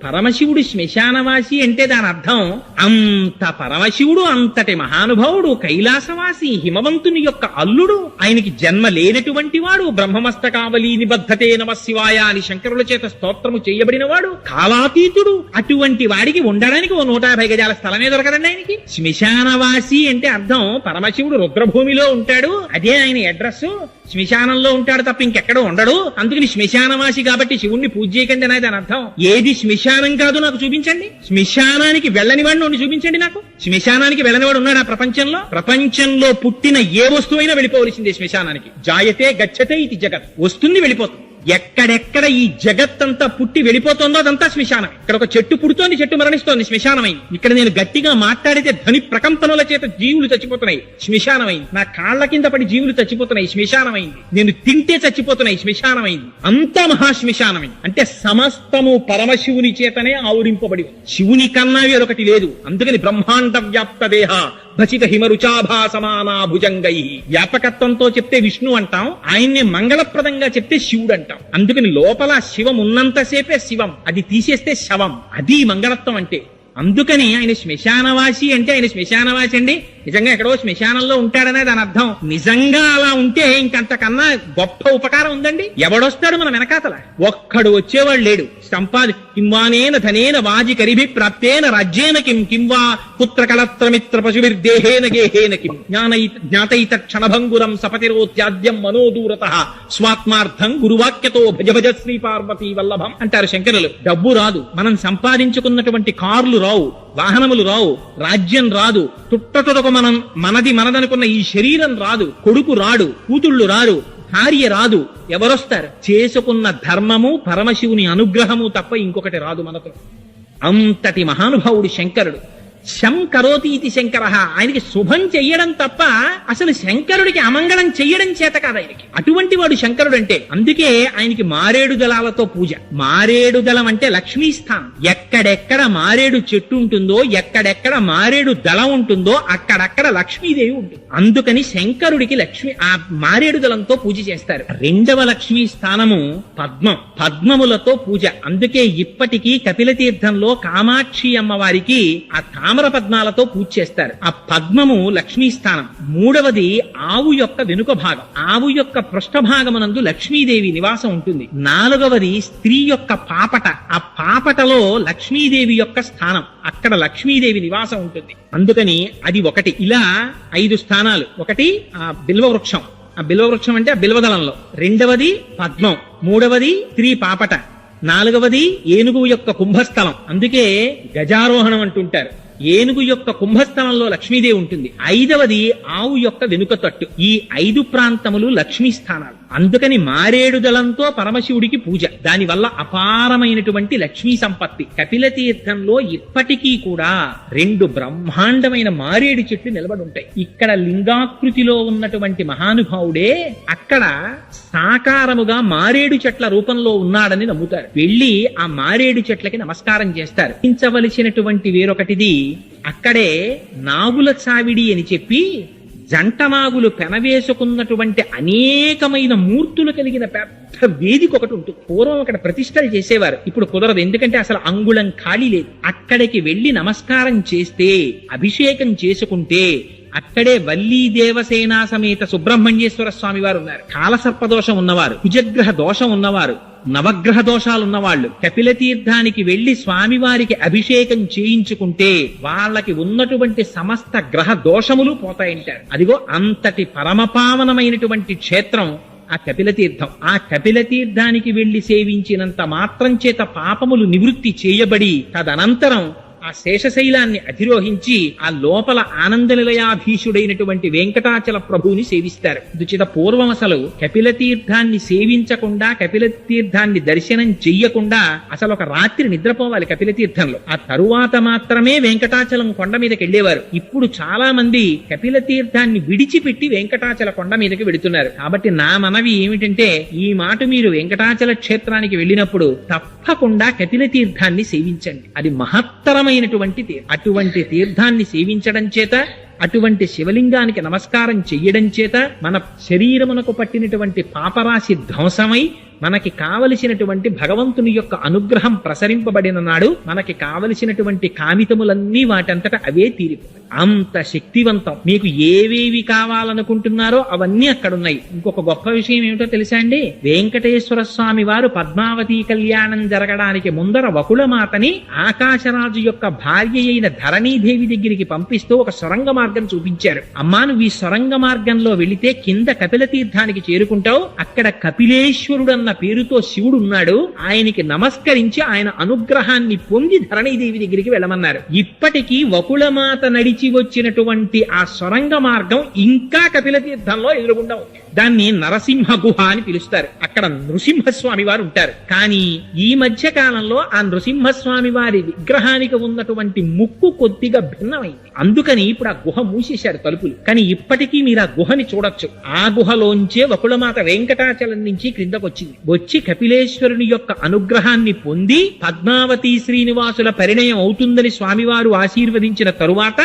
పరమశివుడు శ్మశానవాసి అంటే దాని అర్థం అంత పరమశివుడు అంతటి మహానుభావుడు, కైలాసవాసి, హిమవంతుని యొక్క అల్లుడు, ఆయనకి జన్మ లేనటువంటి వాడు, బ్రహ్మమస్తకావలి నిబద్ధతే నమ శివాయ అని శంకరుల చేత స్తోత్రము చేయబడిన వాడు, కాలాతీతుడు. అటువంటి వాడికి ఉండడానికి ఓ 150 గజాల స్థలమే దొరకదండి ఆయనకి. శ్మశానవాసి అంటే అర్థం పరమశివుడు రుద్రభూమిలో ఉంటాడు, అదే ఆయన అడ్రస్. శ్మశానంలో ఉంటాడు తప్ప ఇంకెక్కడో ఉండడు, అందుకని శ్మశానవాసి కాబట్టి శివుణ్ణి పూజ చేయకండి అనేది దాని అర్థం. ఏది శ్మశానం కాదు నాకు చూపించండి. శ్మశానానికి వెళ్ళని వాడిని చూపించండి నాకు. శ్మశానానికి వెళ్ళనివాడు ఉన్నాడు ఆ ప్రపంచంలో? ప్రపంచంలో పుట్టిన ఏ వస్తువైనా వెళ్ళిపోవలసిందే శ్మశానానికి. జాయతే గచ్చతే ఇది జగత్. వస్తుంది, వెళ్ళిపోతుంది. ఎక్కడెక్కడ ఈ జగత్తంతా పుట్టి వెళ్ళిపోతుందో అదంతా శ్మశానం. ఇక్కడ ఒక చెట్టు పుడుతోంది, చెట్టు మరణిస్తోంది, శ్మశానమైంది. ఇక్కడ నేను గట్టిగా మాట్లాడితే ధ్వని ప్రకంపనల చేత జీవులు చచ్చిపోతున్నాయి, శ్మశానమైంది. నా కాళ్ల కింద పడి జీవులు చచ్చిపోతున్నాయి, శ్మశానమైంది. నేను తింటే చచ్చిపోతున్నాయి, శ్మశానమైంది. అంతా మహాశ్మశానమైంది. అంటే సమస్తము పరమశివుని చేతనే ఆవురింపబడి, శివుని కన్నా వేరొకటి లేదు. అందుకని బ్రహ్మాండ వ్యాప్త దేహ భచిత హిమరుచాభా సమానా భుజంగై. వ్యాపకత్వంతో చెప్తే విష్ణు అంటాం, ఆయన్ని మంగళప్రదంగా చెప్తే శివుడు అంటాం. అందుకని లోపల శివం ఉన్నంతసేపే శివం, అది తీసేస్తే శవం. అది మంగళత్వం అంటే. అందుకని ఆయన శ్మశానవాసి అంటే ఆయన శ్మశానవాసి అండి నిజంగా ఎక్కడో శ్మశానంలో ఉంటాడనే దాని అర్థం. నిజంగా అలా ఉంటే ఇంకంతకన్నా గొప్ప ఉపకారం ఉందండి. ఎవడొస్తాడు మన వెనకాతల? ఒక్కడు వచ్చేవాడు లేడు. కింవానేన ధనేన వాజి కరిభి ప్రాప్తేన రాజ్యేన కింవా పుత్ర కళత్రమిత్ర పశుభిర్దేహేన గేహేన కిం జ్ఞాతైత క్షణభంగురం సపతిరోత్యాద్యం మనోదూరత స్వాత్మార్థం గురువాక్యతో భజ భజ శ్రీ పార్వతీ వల్లభం అంటారు శంకరులు. డబ్బు రాదు, మనం సంపాదించుకున్నటువంటి కార్లు రావు, వాహనములు రావు, రాజ్యం రాదు, తుట్టతుడకు మనదనుకున్న ఈ శరీరం రాదు, కొడుకు రాడు, కూతుళ్ళు రారు, భార్య రాదు. ఎవరొస్తారు? చేసుకున్న ధర్మము, పరమశివుని అనుగ్రహము తప్ప ఇంకొకటి రాదు మనకు. అంతటి మహానుభావుడు శంకరుడు. శం కరోతి ఇది శంకర. ఆయనకి శుభం చెయ్యడం తప్ప అసలు శంకరుడికి అమంగళం చెయ్యడం చేత కాదు ఆయనకి. అటువంటి వాడు శంకరుడు అంటే. అందుకే ఆయనకి మారేడు దళాలతో పూజ. మారేడు దళం అంటే లక్ష్మీ స్థానం. ఎక్కడెక్కడ మారేడు చెట్టు ఉంటుందో, ఎక్కడెక్కడ మారేడు దళం ఉంటుందో అక్కడక్కడ లక్ష్మీదేవి ఉంటుంది. అందుకని శంకరుడికి ఆ మారేడు దళంతో పూజ చేస్తారు. రెండవ లక్ష్మీ స్థానము పద్మం. పద్మములతో పూజ. అందుకే ఇప్పటికీ కపిల తీర్థంలో కామాక్షి అమ్మవారికి ఆ తామర పద్మాలతో పూజ చేస్తారు. ఆ పద్మము లక్ష్మీ స్థానం. మూడవది ఆవు యొక్క వెనుక భాగం. ఆవు యొక్క పృష్ఠభాగమునందు లక్ష్మీదేవి నివాసం ఉంటుంది. నాలుగవది స్త్రీ యొక్క పాపట. ఆ పాపటలో లక్ష్మీదేవి యొక్క స్థానం. అక్కడ లక్ష్మీదేవి నివాసం ఉంటుంది. అందుకని అది ఒకటి. ఇలా 5 స్థానాలు. ఒకటి ఆ బిల్వవృక్షం. ఆ బిల్వవృక్షం అంటే ఆ బిల్వదళంలో. రెండవది పద్మం. మూడవది స్త్రీ పాపట. నాలుగవది ఏనుగు యొక్క కుంభస్థలం. అందుకే గజారోహణం అంటుంటారు. ఏనుగు యొక్క కుంభస్థలంలో లక్ష్మీదేవి ఉంటుంది. 5వది ఆవు యొక్క వెనుక తట్టు. ఈ 5 ప్రాంతములు లక్ష్మీ స్థానాలు. అందుకని మారేడు దళంతో పరమశివుడికి పూజ. దానివల్ల అపారమైనటువంటి లక్ష్మీ సంపత్తి. కపిల తీర్థంలో ఇప్పటికీ కూడా 2 బ్రహ్మాండమైన మారేడు చెట్లు నిలబడి ఉంటాయి. ఇక్కడ లింగాకృతిలో ఉన్నటువంటి మహానుభావుడే అక్కడ సాకారముగా మారేడు చెట్ల రూపంలో ఉన్నాడని నమ్ముతారు. వెళ్లి ఆ మారేడు చెట్లకి నమస్కారం చేస్తారు. హించవలసినటువంటి వేరొకటిది, అక్కడే నాగుల చావిడి అని చెప్పి జంట నాగులు పెనవేసుకున్నటువంటి అనేకమైన మూర్తులు కలిగిన పెద్ద వేదిక ఒకటి ఉంటుంది. పూర్వం అక్కడ ప్రతిష్టలు చేసేవారు. ఇప్పుడు కుదరదు, ఎందుకంటే అసలు అంగుళం ఖాళీ లేదు. అక్కడికి వెళ్లి నమస్కారం చేస్తే, అభిషేకం చేసుకుంటే అక్కడే వల్లీ దేవసేనా సమేత సుబ్రహ్మణ్యేశ్వర స్వామి వారు ఉన్నారు. కాలసర్పదోషం ఉన్నవారు, కుజగ్రహ దోషం ఉన్నవారు, నవగ్రహ దోషాలున్న వాళ్ళు కపిల తీర్థానికి వెళ్లి స్వామివారికి అభిషేకం చేయించుకుంటే వాళ్ళకి ఉన్నటువంటి సమస్త గ్రహ దోషములు పోతాయంటారు. అదిగో అంతటి పరమపావనమైనటువంటి క్షేత్రం ఆ కపిల తీర్థం. ఆ కపిల తీర్థానికి వెళ్లి సేవించినంత మాత్రం చేత పాపములు నివృత్తి చేయబడి తదనంతరం ఆ శేషశైలాన్ని అధిరోహించి ఆ లోపల ఆనంద నిలయాధీశుడైనటువంటి వెంకటాచల ప్రభువుని సేవిస్తారు. అందుచేత పూర్వం అసలు కపిల తీర్థాన్ని సేవించకుండా, కపిల తీర్థాన్ని దర్శనం చెయ్యకుండా అసలు ఒక రాత్రి నిద్రపోవాలి కపిల తీర్థంలో. ఆ తరువాత మాత్రమే వెంకటాచలం కొండ మీదకి వెళ్ళేవారు. ఇప్పుడు చాలా మంది కపిల తీర్థాన్ని విడిచిపెట్టి వెంకటాచల కొండ మీదకి వెడుతున్నారు. కాబట్టి నా మనవి ఏమిటంటే, ఈ మాట మీరు వెంకటాచల క్షేత్రానికి వెళ్ళినప్పుడు తప్పకుండా కపిల తీర్థాన్ని సేవించండి. అది మహత్తరమైనటువంటి తీర్థం. అటువంటి తీర్థాన్ని సేవించడం చేత, అటువంటి శివలింగానికి నమస్కారం చెయ్యడం చేత మన శరీరమునకు పట్టినటువంటి పాపరాశి ధ్వంసమై మనకి కావలసినటువంటి భగవంతుని యొక్క అనుగ్రహం ప్రసరింపబడిన నాడు మనకి కావలసినటువంటి కామితములన్నీ వాటంతట అవే తీరిపోతాయి. అంత శక్తివంతం. మీకు ఏవేవి కావాలనుకుంటున్నారో అవన్నీ అక్కడున్నాయి. ఇంకొక గొప్ప విషయం ఏమిటో తెలుసా అండి? వెంకటేశ్వర స్వామి వారు పద్మావతి కళ్యాణం జరగడానికి ముందర వకుళమాతని ఆకాశరాజు యొక్క భార్య అయిన ధరణీదేవి దగ్గరికి పంపిస్తూ ఒక సొరంగ మార్గం చూపించారు. అమ్మా, నువ్వు ఈ సొరంగ మార్గంలో వెళితే కింద కపిల తీర్థానికి చేరుకుంటావు. అక్కడ కపిలేశ్వరుడు అన్న పేరుతో శివుడు ఉన్నాడు. ఆయనకి నమస్కరించి ఆయన అనుగ్రహాన్ని పొంది ధరణీదేవి దగ్గరికి వెళ్ళమన్నారు. ఇప్పటికీ వకుళమాత నడిచి వచ్చినటువంటి ఆ సొరంగ మార్గం ఇంకా కపిల తీర్థంలో ఎదురుగుండా ఉంది. దాన్ని నరసింహ గుహ అని పిలుస్తారు. అక్కడ నృసింహస్వామి వారు ఉంటారు. కానీ ఈ మధ్య కాలంలో ఆ నృసింహస్వామి వారి విగ్రహానికి ఉన్నటువంటి ముక్కు కొద్దిగా భిన్నమైంది. అందుకని ఇప్పుడు ఆ గుహ మూసేశారు తలుపులు. కానీ ఇప్పటికీ మీరు ఆ గుహని చూడొచ్చు. ఆ గుహలోంచే వకుళమాత వెంకటాచలం నుంచి క్రిందకు వచ్చి కపిలేశ్వరుని యొక్క అనుగ్రహాన్ని పొంది పద్మావతి శ్రీనివాసుల పరిణయం అవుతుందని స్వామివారు ఆశీర్వదించిన తరువాత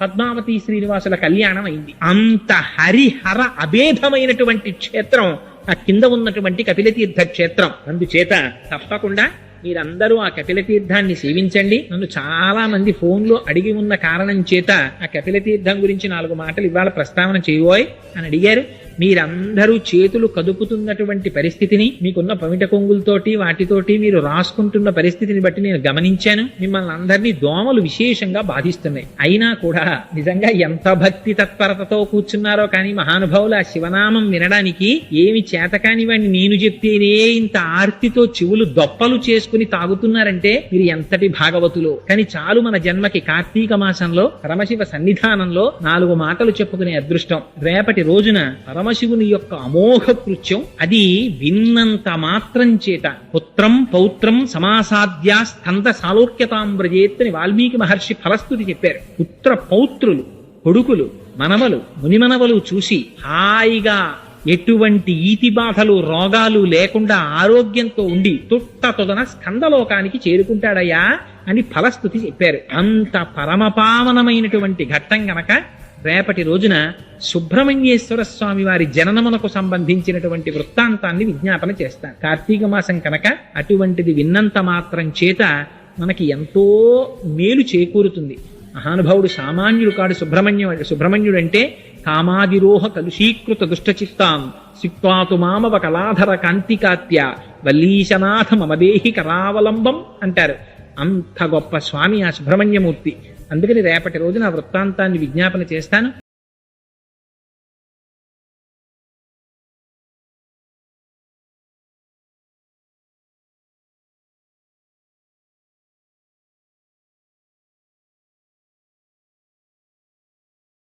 పద్మావతి శ్రీనివాసుల కళ్యాణం అయింది. అంత హరిహర అభేదమైనటువంటి క్షేత్రం ఆ కింద ఉన్నటువంటి కపిలతీర్థ క్షేత్రం. అందుచేత తప్పకుండా మీరందరూ ఆ కపిల తీర్థాన్ని సేవించండి. నన్ను చాలా మంది ఫోన్లో అడిగి ఉన్న కారణం చేత ఆ కపిల తీర్థం గురించి 4 మాటలు ఇవాళ ప్రస్తావన చేయబోయ్ అని అడిగారు. మీరందరూ చేతులు కదుపుతున్నటువంటి పరిస్థితిని, మీకున్న పమిట కొంగులతోటి వాటితోటి మీరు రాసుకుంటున్న పరిస్థితిని బట్టి నేను గమనించాను. మిమ్మల్ని అందరినీ దోమలు విశేషంగా బాధిస్తున్నాయి. అయినా కూడా నిజంగా ఎంత భక్తి తత్పరతతో కూర్చున్నారో కానీ మహానుభావులు ఆ శివనామం వినడానికి ఏమి చేతకానివ్వండి. నేను చెప్తేనే ఇంత ఆర్తితో చెవులు దొప్పలు చేసుకుని తాగుతున్నారంటే మీరు ఎంతటి భాగవతులో. కానీ చాలు మన జన్మకి కార్తీక మాసంలో పరమశివ సన్నిధానంలో 4 మాటలు చెప్పుకునే అదృష్టం. రేపటి రోజున పరమశివుని యొక్క అమోఘ కృత్యం అది విన్నంత మాత్రం చేత పుత్రం పౌత్రం సమాసాద్య స్కంద సాలోక్యతాం వ్రజేత్ అని వాల్మీకి మహర్షి ఫలస్తుతి చెప్పారు. పుత్ర పౌత్రులు, కొడుకులు, మనవలు, మునిమనవలు చూసి హాయిగా ఎటువంటి ఈతి బాధలు రోగాలు లేకుండా ఆరోగ్యంతో ఉండి తొదన స్కందలోకానికి చేరుకుంటాడయ్యా అని ఫలస్తుతి చెప్పారు. అంత పరమపావనమైనటువంటి ఘట్టం గనక రేపటి రోజున సుబ్రహ్మణ్యేశ్వర స్వామి వారి జననమునకు సంబంధించినటువంటి వృత్తాంతాన్ని విజ్ఞాపన చేస్తాను. కార్తీక మాసం కనుక అటువంటిది విన్నంత మాత్రం చేత మనకి ఎంతో మేలు చేకూరుతుంది. మహానుభావుడు సామాన్యుడు కాడు. సుబ్రహ్మణ్యుడు అంటే కామాదిరోహ కలుషీకృత దుష్టచిత్తాం సిక్వాతు మామవ కళాధర కాంతికాత్య వల్లీశనాథ మమదేహి కరావలంబం అంటారు. అంత గొప్ప స్వామి ఆ సుబ్రహ్మణ్యమూర్తి. అందుకని రేపటి రోజున ఆ వృత్తాంతాన్ని విజ్ఞాపన చేస్తాను.